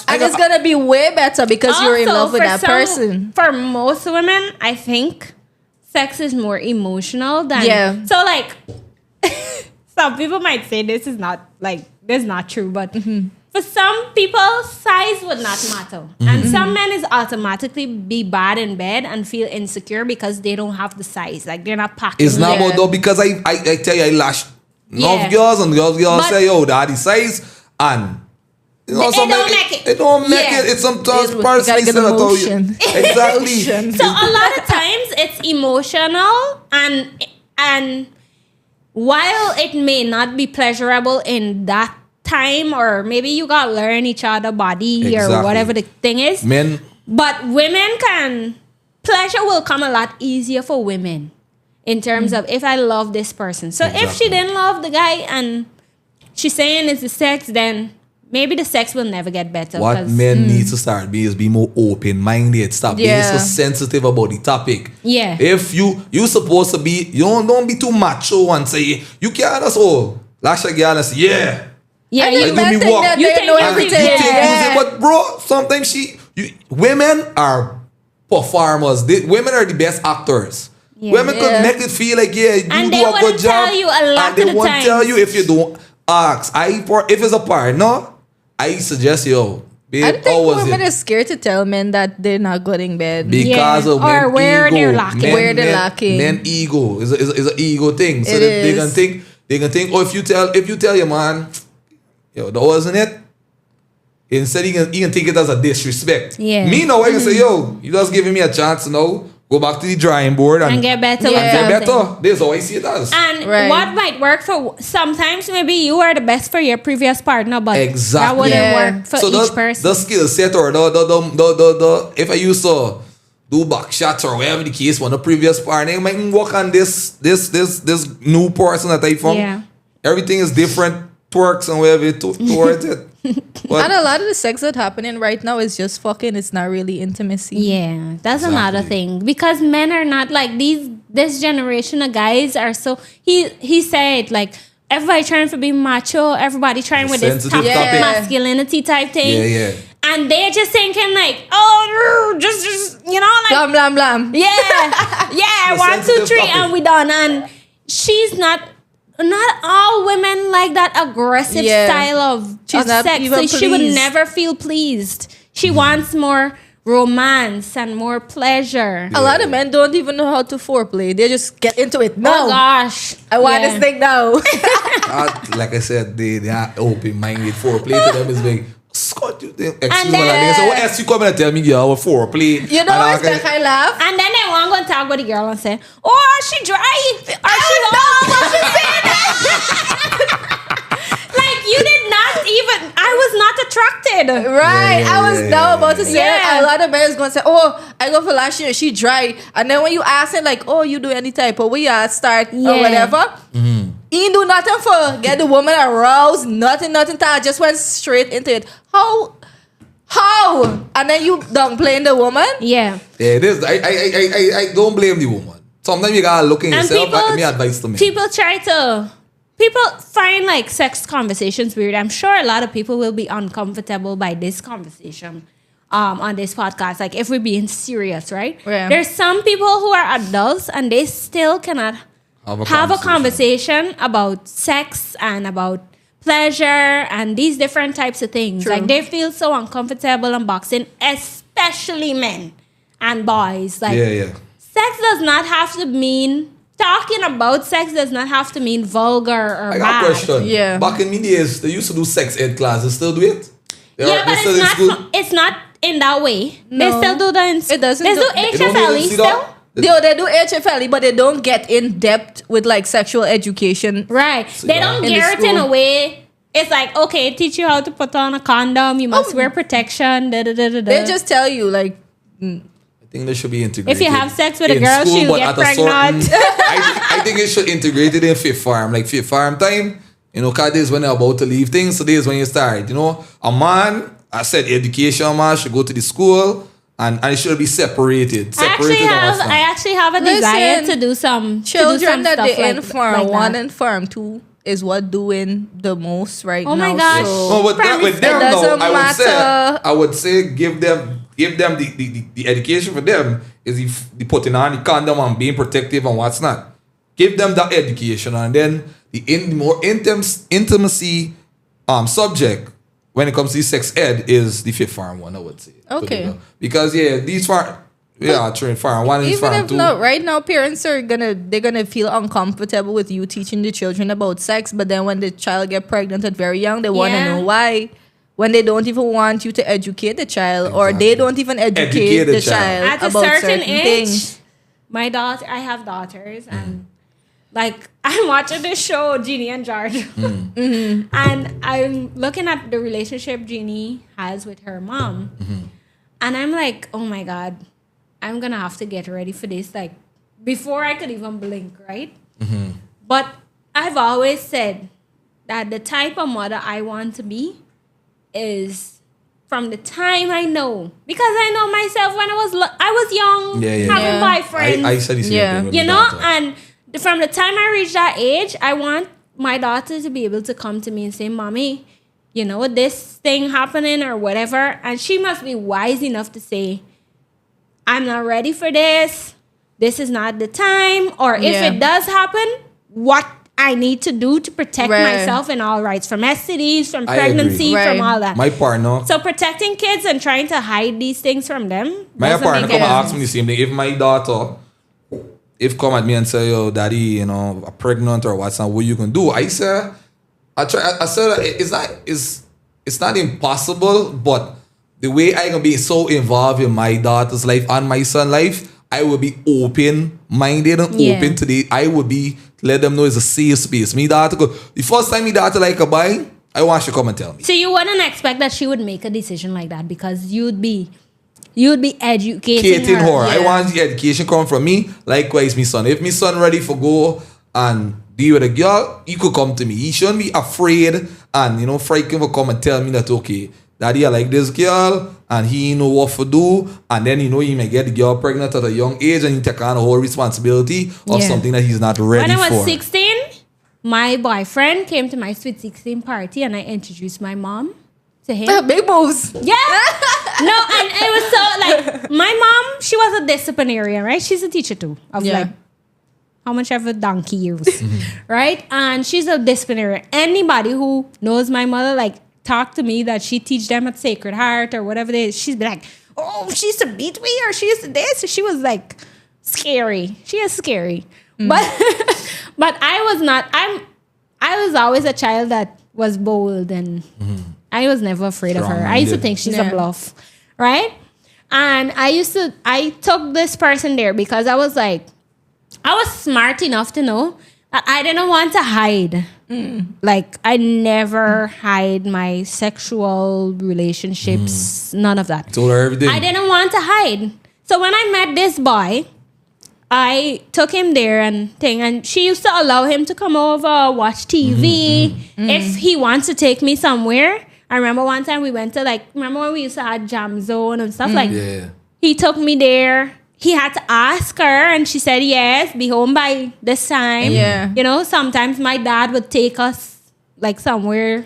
And it's going to be way better because you're in love with that person. For most women, I think sex is more emotional than... Yeah. So like... some people might say this is not true, but for some people, size would not matter. And some men is automatically be bad in bed and feel insecure because they don't have the size. Like they're not packing. It's not about though because I tell you, I lash enough girls and girls say, yo, daddy size and it don't make it. It don't make it. It's sometimes personally said I told you. Exactly. So a lot of times it's emotional and while it may not be pleasurable in that time, or maybe you got to learn each other body or whatever the thing is. But pleasure will come a lot easier for women in terms of if I love this person. So if she didn't love the guy and she's saying it's the sex, then maybe the sex will never get better. What men need to start being is be more open-minded. Stop being so sensitive about the topic. Yeah. If you supposed to be, don't be too macho and say, you can't just, last year girl and say, yeah. Yeah, you you think that they know everything. But bro, sometimes women are performers. Women are the best actors. Yeah. Women could make it feel like, you and do a good job. Tell you a lot and they won't tell you if you don't ask. If it's a partner, I suggest, babe, I think women are scared to tell men that they're not good in bed. Because of or where ego. they're lacking. Where they're lacking. Men ego is an ego thing. So they can think, if you tell your man, that wasn't it. Instead, he can take it as a disrespect. Yeah. Me now, I can say, you just giving me a chance now. Go back to the drawing board and get better. This is how I see it as. And what might work for sometimes maybe you are the best for your previous partner, but that wouldn't work for each person. The skill set or the if I used to do back shots or whatever the case when the previous partner, I might work on this new person that I found. Yeah. Everything is different. Twerks and whatever towards it. And a lot of the sex that's happening right now is just fucking. It's not really intimacy. Yeah, that's another thing. Because men are not like this generation of guys are so... He said, like, everybody trying to be macho. Everybody trying with this tough masculinity type thing. Yeah. And they're just thinking like, just like... Blam, blam, blam. Yeah, 1, 2, 3, and we done. And she's not all women like that aggressive style of sex. So she would never feel pleased. She wants more romance and more pleasure. A lot of men don't even know how to foreplay. They just get into it. No. Oh gosh. I want this thing now. Like I said, they are open-minded. Foreplay to them is big. Scott, you think? Excuse me. So what else you come and tell me, girl, foreplay? You know what's that kind of laugh? And then they want to go and talk with the girl and say, she dry. Or she what she said. Like, you did not even, I was not attracted. Right. I was now about to say that. A lot of men is going to say, I go for last year, she dry. And then when you ask it, like, you do any type of way you start or whatever, he didn't do nothing for get the woman aroused, nothing, just went straight into it. How? And then you downplaying the woman? Yeah. Yeah, it is. I don't blame the woman. Sometimes you gotta look in yourself. That's my advice to me. People find like sex conversations weird. I'm sure a lot of people will be uncomfortable by this conversation on this podcast. Like if we're being serious, right? Yeah. There's some people who are adults and they still cannot have a conversation about sex and about pleasure and these different types of things. True. Like they feel so uncomfortable unboxing, especially men and boys. Like sex does not have to mean talking about sex does not have to mean vulgar or I got bad. a question. Yeah. Back in the days, they used to do sex ed classes. Still do it? But it's not in that way. No. They still do that. It doesn't. They do HFLE still. They do HFLE, but they don't get in depth with like sexual education. Right. So they don't gear it in a way. It's like, okay, teach you how to put on a condom. You must wear protection. They just tell you like. I think they should be integrated. If you have sex with a girl, she'll get pregnant. I think it should integrate it in fifth farm. Like fifth farm time. Cause this is when they're about to leave things. So this is when you start. A man, I said education man should go to the school. And it should be separated. I actually have a desire to do some children that they in farm 1 and farm 2 is what doing the most right now. Oh my gosh! So with them though, I would say give them the education for them is if the putting on the condom and being protective and what's not. Give them that education and then the more intimacy subject. When it comes to sex ed, is the fifth farm one, I would say. Okay. Because these farm, train farm 1 and farm 2. Right now, parents are gonna feel uncomfortable with you teaching the children about sex, but then when the child get pregnant at very young, they want to know why. When they don't even want you to educate the child, or they don't even educate the child at about a certain age. Things. I have daughters, and like I'm watching this show, Jeannie and George, and I'm looking at the relationship Jeannie has with her mom, and I'm like, oh my God, I'm gonna have to get ready for this, like before I could even blink, right? But I've always said, that the type of mother I want to be is from the time I know, because I know myself when I was young, having boyfriends. I said the same thing with you my know, daughter. and from the time I reach that age, I want my daughter to be able to come to me and say, "Mommy, you know, this thing happening or whatever," and she must be wise enough to say, "I'm not ready for this. This is not the time." Or if it does happen, what I need to do to protect myself in all rights, from STDs, from pregnancy, from all that. My partner. So protecting kids and trying to hide these things from them. My partner come and ask me the same thing. If my daughter, come at me and say, "Yo, daddy, you know, I'm pregnant or what's not, what you can do?" I said, it's not impossible, but the way I can be so involved in my daughter's life and my son's life, I will be open-minded and open to the. I would be let them know it's a safe space. Me daughter go. The first time me daughter like a buy, I want she come and tell me. So you wouldn't expect that she would make a decision like that, because you'd be educating her. I want the education come from me. Likewise, me son. If me son ready for go and be with a girl, he could come to me. He shouldn't be afraid and frightened for come and tell me that, okay, daddy, I like this girl, and he know what to do, and then he may get the girl pregnant at a young age, and he take on the whole responsibility of something that he's not ready for. When I was 16, my boyfriend came to my Sweet 16 party, and I introduced my mom to him. Big moves. Yeah. No, and it was so like, my mom, she was a disciplinarian, right? She's a teacher too, of like how much ever donkey years, right? And she's a disciplinarian. Anybody who knows my mother, like, talk to me that she teach them at Sacred Heart or whatever it is, she'd be like, "Oh, she used to beat me," or "She used to this." So she was like scary. She is scary. But I was not. I was always a child that was bold, and I was never afraid of her. I used to think she's a bluff, right? And I took this person there because I was smart enough to know that I didn't want to hide. Like, I never hide my sexual relationships, none of that. Told her everything. I didn't want to hide. So when I met this boy, I took him there and she used to allow him to come over, watch TV. If he wants to take me somewhere. I remember one time we went to, remember when we used to have Jam Zone and stuff? He took me there. He had to ask her, and she said yes, be home by this time. Yeah. Sometimes my dad would take us somewhere,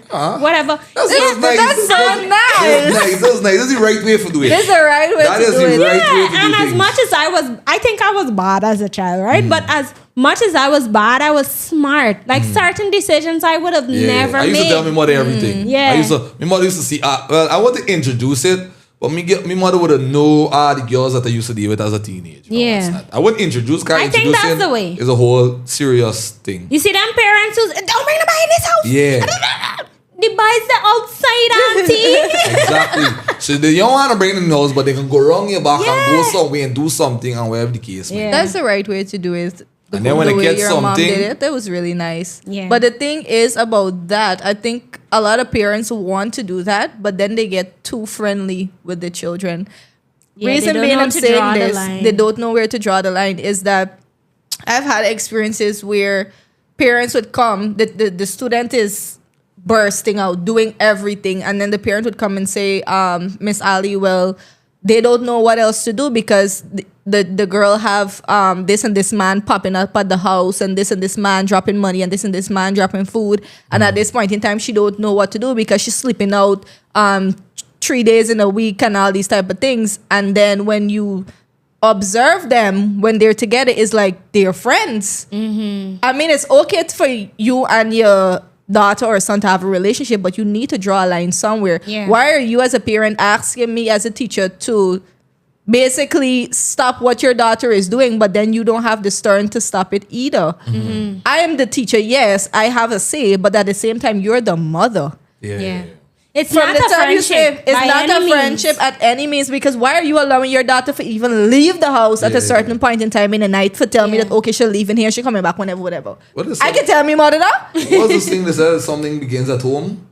whatever. That's so nice. That's so nice. That's nice. That's the right way to do it. That's the right way to do it. And as much as I think I was bad as a child, right? But as much as I was bad, I was smart. Certain decisions I would have never made. I used to tell my mother everything. My mother used to see, I want to introduce it. But my mother would have know the girls that I used to deal with as a teenager. I wouldn't introduce guys. I think that's the way. It's a whole serious thing. You see them parents who's, "Don't bring the boy in this house." Yeah. The boy's the outside, auntie. Exactly. So they don't want to bring them in the house, but they can go around your back and go somewhere and do something, and whatever the case. Yeah. That's the right way to do it. And then when I get your something, mom did it, that was really nice. Yeah. But the thing is about that, I think a lot of parents want to do that, but then they get too friendly with the children. Reason being I'm saying this, they don't know where to draw the line, is that I've had experiences where parents would come, the student is bursting out, doing everything, and then the parent would come and say, "Miss Ali, well, they don't know what else to do because the girl have this and this man popping up at the house, and this man dropping money, and this man dropping food, and at this point in time she don't know what to do because she's sleeping out 3 days in a week and all these type of things." And then when you observe them when they're together, it's like they're friends. I mean, it's okay for you and your daughter or son to have a relationship, but you need to draw a line somewhere. Why are you as a parent asking me as a teacher to basically stop what your daughter is doing, but then you don't have the stern to stop it either? I am the teacher, yes, I have a say, but at the same time, you're the mother. It's not a friendship. It's not a friendship at any means, because why are you allowing your daughter to even leave the house at a certain point in time in the night for tell me that, okay, she'll leave in here, she's coming back whenever, whatever. I can tell me mother that. What's this thing that says something begins at home?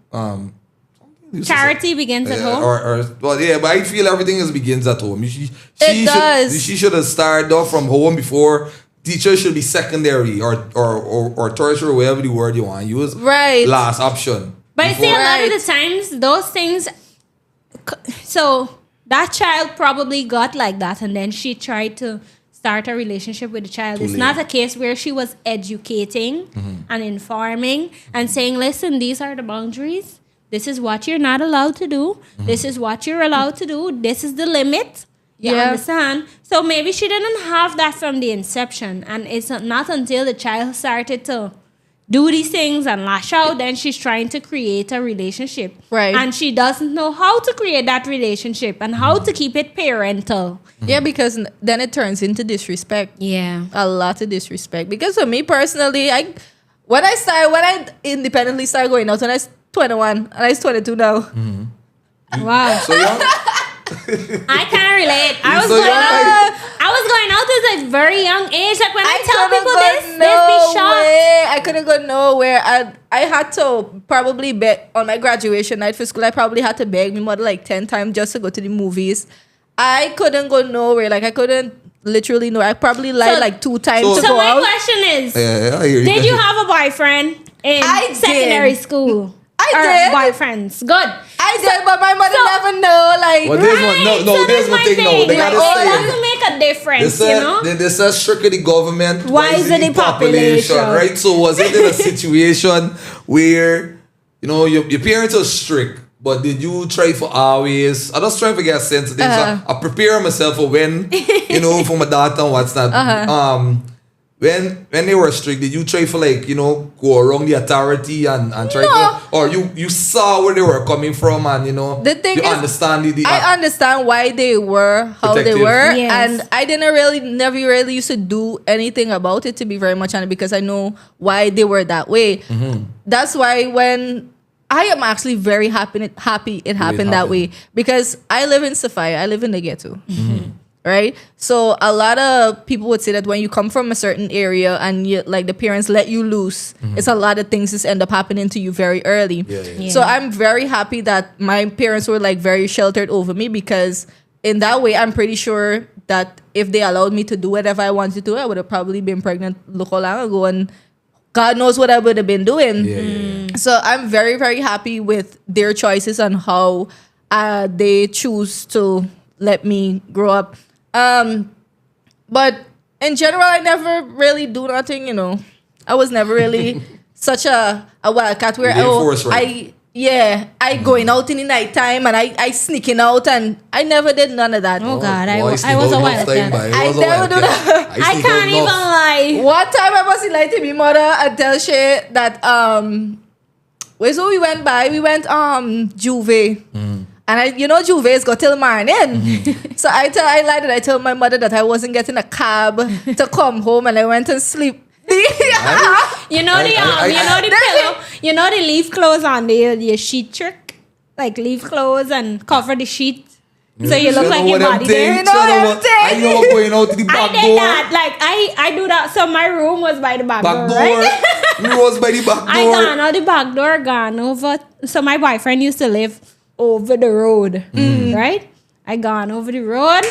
Charity begins at home. But I feel everything begins at home. It does. She should have started off from home before teachers should be secondary or tertiary, whatever the word you want to use. Right. Last option. But see, a lot of the times, those things. So that child probably got like that, and then she tried to start a relationship with the child. It's not a case where she was educating and informing and saying, listen, these are the boundaries. This is what you're not allowed to do. This is what you're allowed to do. This is the limit. You understand? So maybe she didn't have that from the inception. And it's not until the child started to do these things and lash out, then she's trying to create a relationship. Right. And she doesn't know how to create that relationship and how to keep it parental. Yeah, because then it turns into disrespect. Yeah. A lot of disrespect. Because for me personally, when I independently started going out, when I was 21 and I was 22 now. Wow. So young? I can't relate. I was So going young, out. I was going out at a very young age. Like when I tell people this, they be shocked. I couldn't go nowhere. I had to probably beg on my graduation night for school. I probably had to beg my mother like 10 times just to go to the movies. I couldn't go nowhere. Like I couldn't literally know. I probably lied like 2 times to So go my out. question is, I hear you. did you have a boyfriend in secondary school? I or did. boyfriends. Good. I did, but my mother never know. Like, Well, there's one. No, there's one thing. No, they gotta It say doesn't make a difference, you know? This is strictly the government. Wiser the population. Right? So was it in a situation where, you know, your parents are strict, but did you try for always? I just trying to get a sense of things. I prepare myself for when, you know, for my daughter and what's not. When they were strict, did you try for like, you know, go around the authority and try to, or you saw where they were coming from and, you know, the thing you is, understand I understand why they were how Protective. they were, Yes. and I never really used to do anything about it, to be very much honest, because I know why they were that way. That's why when I am actually very happy it happened that way, because I live in Sophia, I live in the ghetto. Right? So a lot of people would say that when you come from a certain area and you, like the parents let you loose, it's a lot of things just end up happening to you very early. Yeah. So I'm very happy that my parents were like very sheltered over me, because in that way I'm pretty sure that if they allowed me to do whatever I wanted to do, I would have probably been pregnant long ago, and God knows what I would have been doing. So I'm very, very happy with their choices on how they choose to let me grow up. But in general, I never really do nothing, you know. I was never really such a wildcat where I going out in the night time and I sneaking out, and I never did none of that. Oh God, I was a wildcat. I never do that. I can't even lie. One time I was like to my mother and tell she that where's we went by? We went Juve. And you know Juve's got till morning. So I lied and I told my mother that I wasn't getting a cab to come home, and I went and sleep. You know the pillow. You know the leave clothes on the sheet trick, like leave clothes and cover the sheet, so you look like your body there. You know I know going out to the back door. I did that. Like I do that. So my room was by the back door. Right? You was by the back door. I gone out the back door, gone over. So my boyfriend used to live over the road, right? I gone over the road.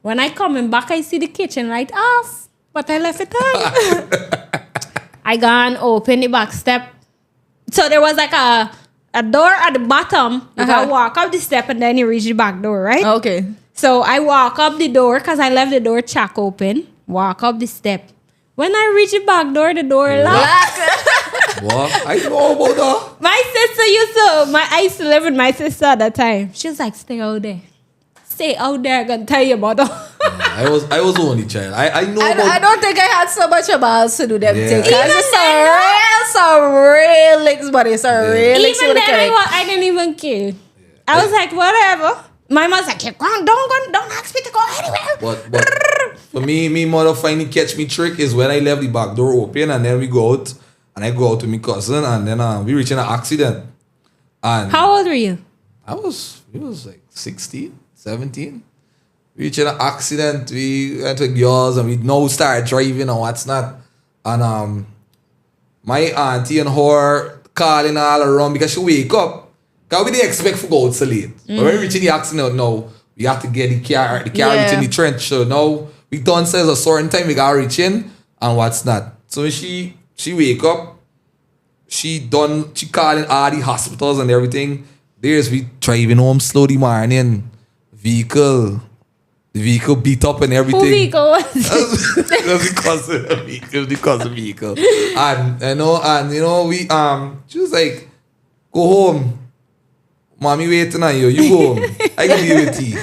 When I coming back, I see the kitchen light off, but I left it on. I gone open the back step. So there was like a door at the bottom. You gotta walk up the step and then you reach the back door, right? Okay. So I walk up the door because I left the door check open. Walk up the step. When I reach the back door, the door locked. What? I know about that. My sister I used to live with my sister at that time. She was like, stay out there. Stay out there, I'm gonna tell you about that. I was the only child. I know about... I don't think I had so much balls to do them things. Even It's some real licks, but it's a real licks. Even then, I didn't even care. I was like, whatever. My mom's like, don't ask me to go anywhere. But for me mother finally catch me trick is when I left the back door open, and then we go out, and I go out with my cousin, and then we reach in an accident. And how old were you? it was like 16, 17. We reached in an accident. We went with girls, and we now start driving and what's not. And my auntie and her calling all around because she wake up. Because we didn't expect to go out so late. But when we reach in the accident now, we have to get the car reaching the trench. So now we done says a certain time we gotta reach in and what's not. So when she wake up, she calling all the hospitals and everything. We driving home slow the morning. The vehicle beat up and everything. Who vehicle was it? That's because of the vehicle. Because of the vehicle. And we she was like, go home. Mommy waiting on you. You go home. I can give you tea.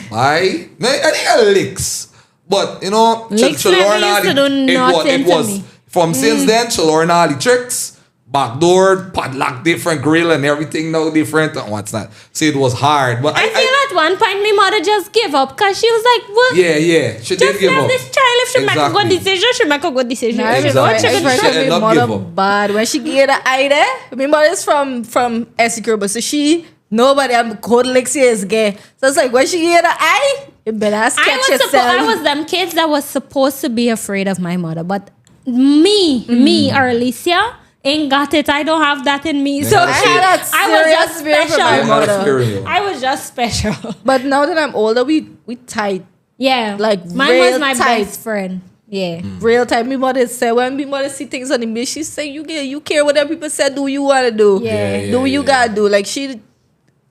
Why? No, I think I licks. But Licks never used to do nothing to me. From since then, she'll learn all the tricks. Back door, padlock different, grill and everything now different. And what's that? So it was hard. But I feel at one point my mother just gave up because she was like, what? Yeah. She did give up. This child, if she make a good decision, she make a good decision. Exactly. My mother bad. When she get the eye there, my mother is from Earlicia, so nobody I'm called Lexia is gay. So it's like when she get the eye, you better sketch yourself. I was them kids that was supposed to be afraid of my mother, but me, Earlicia, ain't got it. I don't have that in me. So I was just special. I was just special. But now that I'm older, we tight. Yeah. Like mine was my best friend. Yeah. Real time. My mother said when my mother see things on the news, she say you care whatever people say, do you wanna do. Do what you gotta do. Like she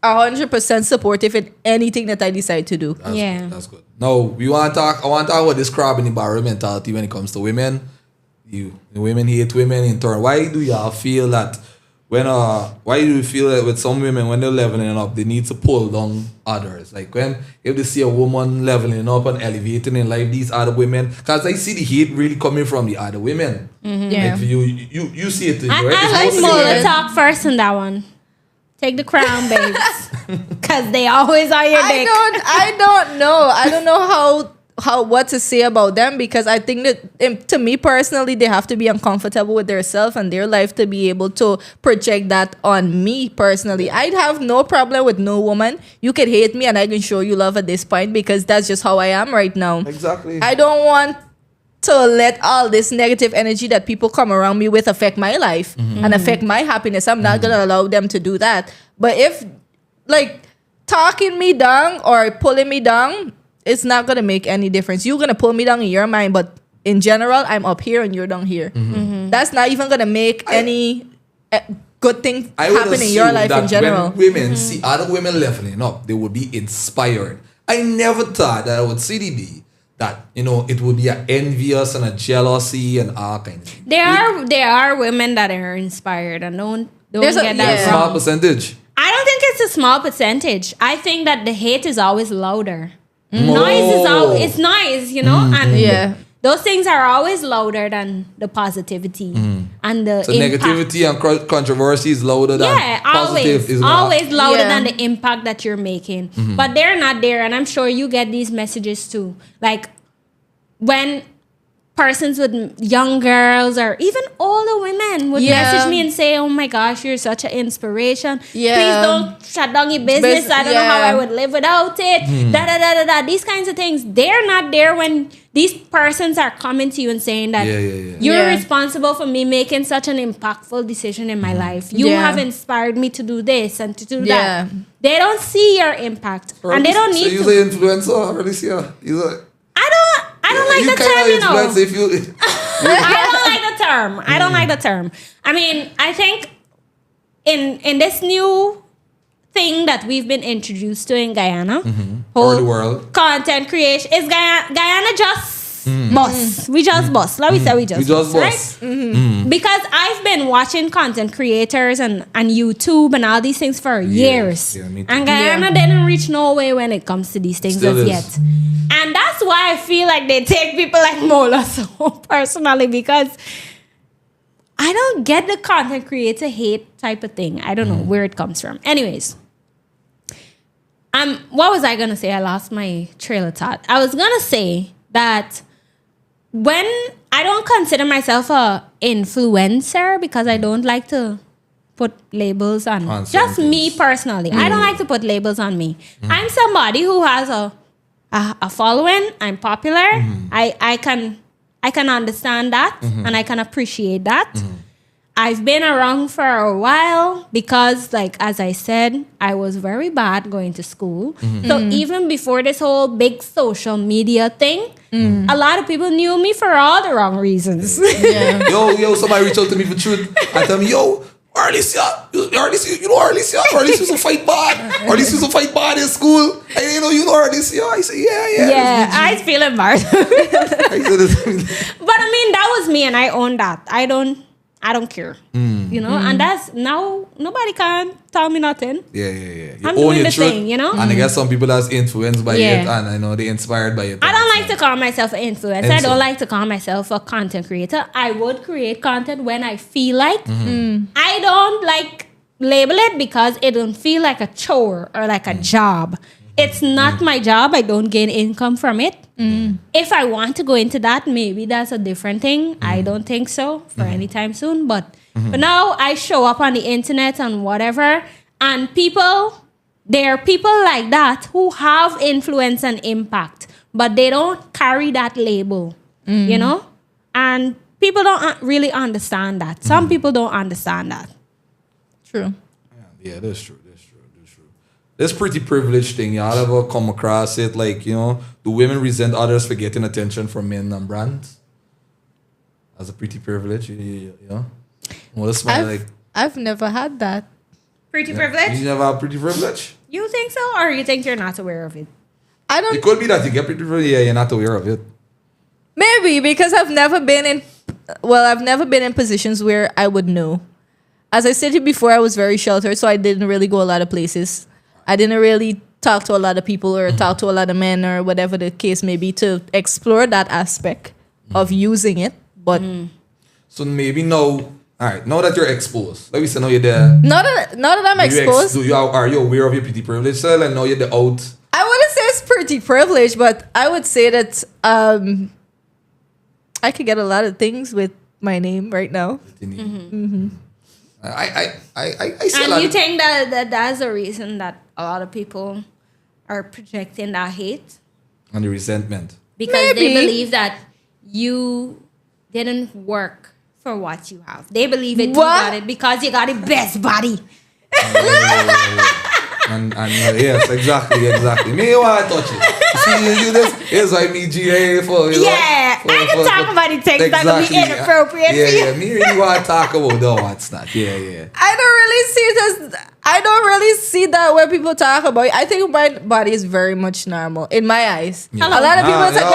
100% supportive in anything that I decide to do. That's good. Now I want to talk about this crab in the barrel mentality when it comes to women. Women hate women in turn. Why do y'all feel that why do you feel that with some women when they're leveling up, they need to pull down others? Like if they see a woman leveling up and elevating in life, these other women, because I see the hate really coming from the other women. Yeah. Like you see it. I like Mola talk first in that one. Take the crown, babes. Because they always are your dick. I don't know. I don't know how what to say about them, because I think that to me personally, they have to be uncomfortable with themselves and their life to be able to project that on me personally. I'd have no problem with no woman. You could hate me and I can show you love at this point because that's just how I am right now. Exactly. I don't want to let all this negative energy that people come around me with affect my life and affect my happiness. I'm not going to allow them to do that. But if like talking me down or pulling me down, it's not going to make any difference. You're going to pull me down in your mind, but in general, I'm up here and you're down here. That's not even going to make any good thing happen in your life in general. When women see other women leveling up, they would be inspired. I never thought that I would see the day that it would be an envious and a jealousy and all kinds of things. There are women that are inspired and don't get that wrong. A small percentage. I don't think it's a small percentage. I think that the hate is always louder. Noise is always noise, and those things are always louder than the positivity and the so impact. Negativity and controversy is louder than positive. Always louder than the impact that you're making. But they're not there, and I'm sure you get these messages too. Like when persons with young girls or even older women would message me and say, oh my gosh, you're such an inspiration. Please don't shut down your business. I don't know how I would live without it. These kinds of things. They're not there when these persons are coming to you and saying that you're responsible for me making such an impactful decision in my life. You have inspired me to do this and to do that. They don't see your impact. And they don't need to. So you're the influencer, Earlicia? I don't like the term, I don't like the term. I mean, I think in this new thing that we've been introduced to in Guyana, or the world, content creation, is Guyana just boss. We just boss. Let me say we just boss. Right? Because I've been watching content creators and YouTube and all these things for years. And Guyana didn't reach nowhere when it comes to these things as yet. And that's why I feel like they take people like Mola so personally, because I don't get the content creator hate type of thing. I don't know where it comes from. Anyways, what was I gonna say? I lost my trail of thought. I was gonna say that when I don't consider myself a influencer because I don't like to put labels on just me personally. I don't like to put labels on me. I'm somebody who has a following. I'm popular. I can understand that and I can appreciate that. I've been around for a while because, like, as I said, I was very bad going to school. So even before this whole big social media thing, A lot of people knew me for all the wrong reasons. Yeah. Yo, somebody reach out to me for truth. I tell me, yo, Earlicia, you know Earlicia? Earlicia used to fight bad. Earlicia used to fight bad in school. And you know Earlicia? I say, yeah. Yeah, I feel embarrassed. I said this. But I mean, that was me, and I own that. I don't care. You know, and that's now nobody can tell me nothing. Yeah. You I'm own doing your the truth, thing, you know? And I guess some people that's influenced by Yeah. it, and I know they inspired by it. I don't like to call myself an influencer. I don't like to call myself a content creator. I would create content when I feel like. I don't like label it because it don't feel like a chore or like a job. It's not my job. I don't gain income from it. If I want to go into that, maybe that's a different thing. I don't think so for anytime soon. But now I show up on the internet and whatever, and there are people like that who have influence and impact, but they don't carry that label, you know? And people don't really understand that. Some people don't understand that. True. Yeah, that's true. This pretty privileged thing, y'all ever come across it? Like, you know, do women resent others for getting attention from men and brands? That's a pretty privilege, you know? Well, this man, I've never had that. Pretty privilege? You never have pretty privilege? You think so? Or you think you're not aware of it? I don't. It could be that you get pretty privilege, yeah, you're not aware of it. Maybe because I've never been in positions where I would know. As I said before, I was very sheltered, so I didn't really go a lot of places. I didn't really talk to a lot of people or talk to a lot of men or whatever the case may be to explore that aspect of using it. But so maybe now, all right, now that you're exposed, like we said, now you're there. not that I'm exposed. Are you aware of your pretty privilege, sir? Like now you're the out. I wouldn't say it's pretty privileged, but I would say that I could get a lot of things with my name right now. I And you think that that's the reason that a lot of people are projecting that hate? and the resentment. Because Maybe. they believe that you didn't work for what you have. They believe it, you What? got it because you got the best body. And yes, exactly. Me, you want to touch it. See, you this is why me GA for you. Yeah, I can talk about the things that will be inappropriate for you. Yeah. Me really want to talk about that. What's not? Yeah. I don't really see that when people talk about it. I think my body is very much normal in my eyes. Yeah. A lot of people say,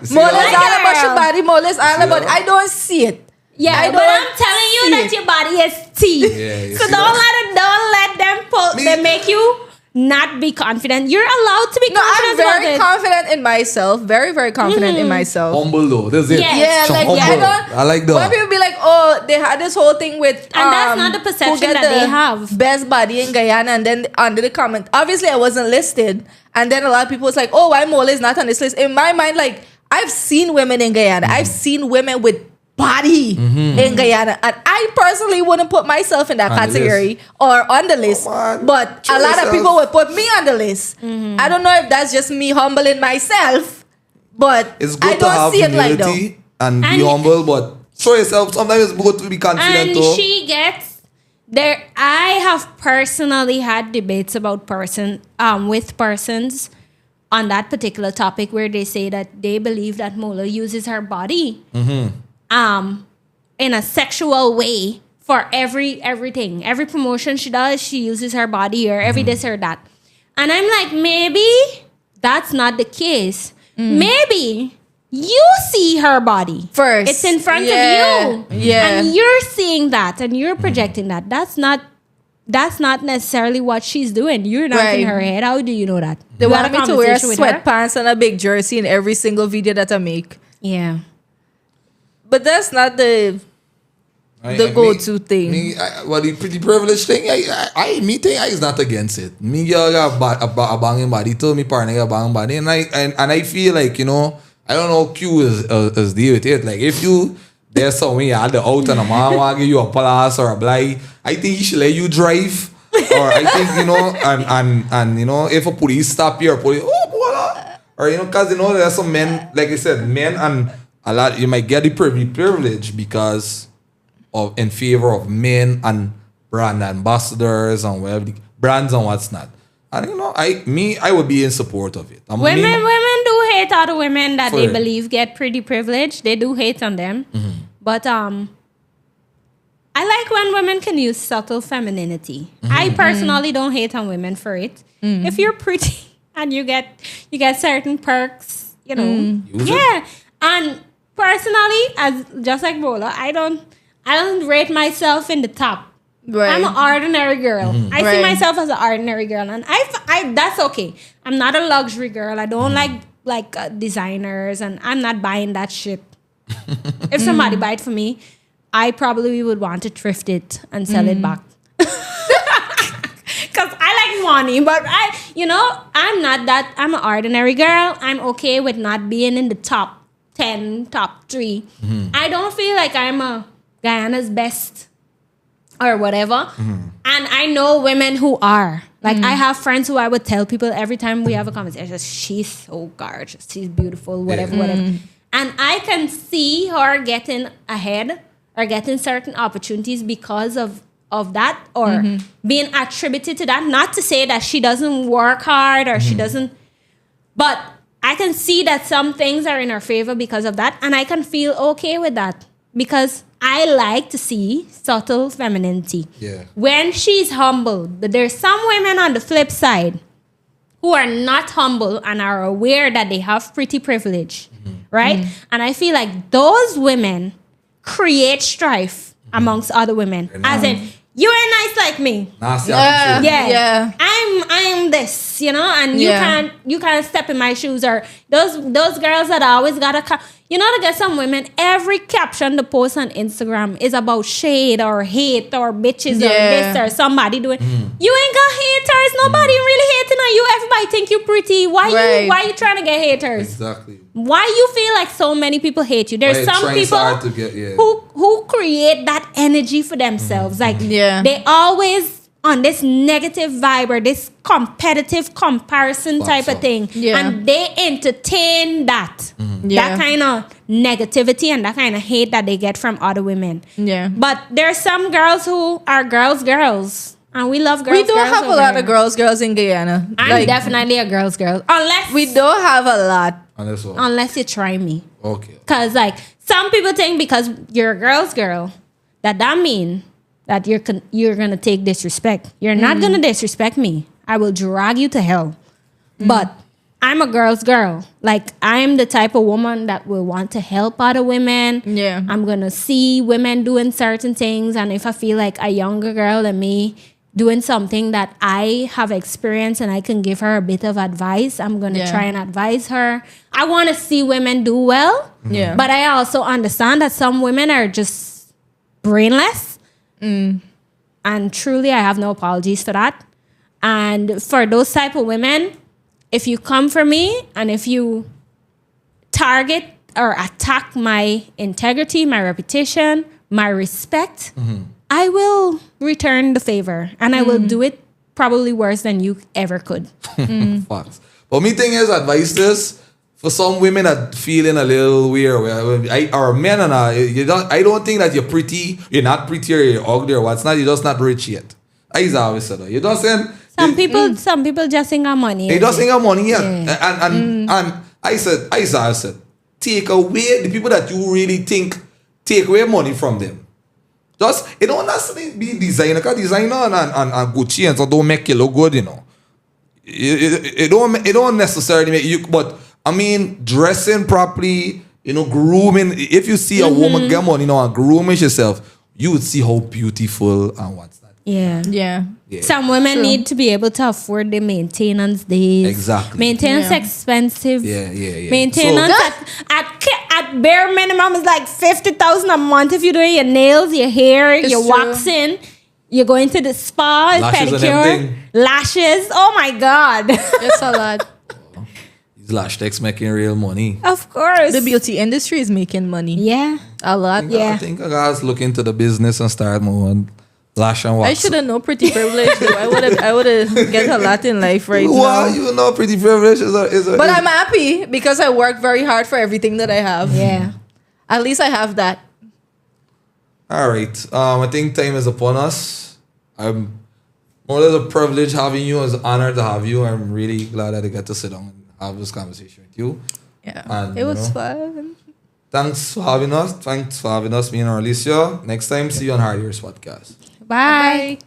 You see Mola's that? all about your body, Mola's all about. I don't see it. Yeah, I but I'm don't telling you see that it. your body is tea. Yeah, you So see don't let them pull. Me- They make you not be confident. You're allowed to be No, I'm confident about very it. confident in myself. Very, very confident in myself. Humble though. That's it. Yeah. Yeah, Some like humble. I like that. When people be like, oh, they had this whole thing with, And that's not the who perception get that they the have. best body in Guyana, and then under the comment, obviously I wasn't listed, and then a lot of people was like, oh, why Mola is not on this list? In my mind, like I've seen women in Guyana, I've seen women with body in Guyana, and I personally wouldn't put myself in that On the category or on the list, on. but Show a lot yourself. of people would put me on the list. I don't know if that's just me humbling myself, but It's I good to don't have see it like that. humility and be And- humble, but show yourself. Sometimes it's good to be confident And too. she gets there. I have personally had debates about with persons on that particular topic where they say that they believe that Mola uses her body in a sexual way for everything. Every promotion she does, she uses her body, or every this or that. And I'm like, maybe that's not the case. Maybe you see her body First. It's in front Yeah. of you. Yeah. And you're seeing that and you're projecting that. That's not necessarily what she's doing. You're not Right. in her head. How do you know that? They You had want a me to wear conversation with her? sweatpants and a big jersey in every single video that I make. Yeah. But that's not the go-to thing. Well, the pretty privileged thing, me think I is not against it. Me girl got a banging body too. Me partner got a banging body, and I feel like, you know, I don't know Q is deal with it. Like if you there's somewhere you had the out and a man want to give you a plus or a blight, I think he should let you drive. Or I think, you know, and you know, if a police stop you or police, or you know, cause you know there's some men, like I said, men and a lot you might get the privilege because of in favor of men and brand ambassadors and whatever brands and what's not. And you know, I would be in support of it. Women do hate other women that they believe get pretty privilege. They do hate on them. But I like when women can use subtle femininity. I personally don't hate on women for it. If you're pretty and you get certain perks, you know. Yeah. And personally, as just like Mola, I don't rate myself in the top. Right. I'm an ordinary girl. I see myself as an ordinary girl, and I that's okay. I'm not a luxury girl. I don't like designers, and I'm not buying that shit. If somebody buy it for me, I probably would want to thrift it and sell it back. Because I like money, but I'm not that. I'm an ordinary girl. I'm okay with not being in the top 10, top 3. I don't feel like I'm a Guyana's best or whatever. And I know women who are. Like, I have friends who I would tell people every time we have a conversation, she's so gorgeous, she's beautiful, whatever. And I can see her getting ahead or getting certain opportunities because of that, or being attributed to that. Not to say that she doesn't work hard or she doesn't, but I can see that some things are in her favor because of that, and I can feel okay with that because I like to see subtle femininity. Yeah. When she's humble, but there's some women on the flip side who are not humble and are aware that they have pretty privilege, right? And I feel like those women create strife amongst other women. As in, you ain't nice like me. Yeah. I'm this, and you can't step in my shoes. Or those girls that always gotta to get some women, every caption they post on Instagram is about shade or hate or bitches or this or somebody doing. You ain't got haters. Nobody really hating on you. Everybody think you pretty. Why you trying to get haters? Exactly. Why you feel like so many people hate you? There's some people who create that energy for themselves. Like they always on this negative vibe or this competitive comparison type of thing. And they entertain that. That kind of negativity and that kind of hate that they get from other women. But there's some girls who are girls. And we love girls. We don't have a lot of girls in Guyana. I'm definitely a girls. Unless we don't have a lot. Unless you try me. Okay. Because some people think because you're a girl, that mean that you're gonna take disrespect. You're not gonna disrespect me. I will drag you to hell. But I'm a girl's girl. Like, I'm the type of woman that will want to help other women. I'm gonna see women doing certain things, and if I feel like a younger girl than me doing something that I have experienced and I can give her a bit of advice, I'm gonna try and advise her. I want to see women do well. But I also understand that some women are just brainless. And truly, I have no apologies for that. And for those type of women, if you come for me and if you target or attack my integrity, my reputation, my respect, I will return the favor. And I will do it probably worse than you ever could. Facts. But me thing is, advice this, for some women that feeling a little weird, or men and I don't think that you're pretty, you're not pretty or you're ugly or what's not, you're just not rich yet. I always said that. You don't saying some people just think of money. They just think of money, And I said, take away the people that you really think take away money from them. Just it don't necessarily be designer, because designer and Gucci and so don't make you look good, It don't necessarily make you, but I mean, dressing properly, grooming. If you see a woman get money, and grooming yourself, you would see how beautiful and what's that. Yeah. Some women need to be able to afford the maintenance days. Exactly. Maintenance expensive. Yeah. Maintenance at bare minimum is like 50,000 a month if you're doing your nails, your hair, your waxing. You're going to the spa, pedicure, lashes. Oh my God. It's a lot. Lash techs making real money. Of course. The beauty industry is making money. Yeah. A lot. I think I gotta look into the business and start moving lash and wax. I should have known pretty privilege though. I would have get a lot in life right now. Why you know pretty privilege But I'm happy because I work very hard for everything that I have. Yeah. At least I have that. All right. I think time is upon us. I'm more than a privilege having you. It's an honor to have you. I'm really glad that I get to sit down have this conversation with you. Yeah. And, it was fun. Thanks for having us. Thanks for having us, me and Earlicia. Next time, see you on Hard Years Podcast. Bye. Bye.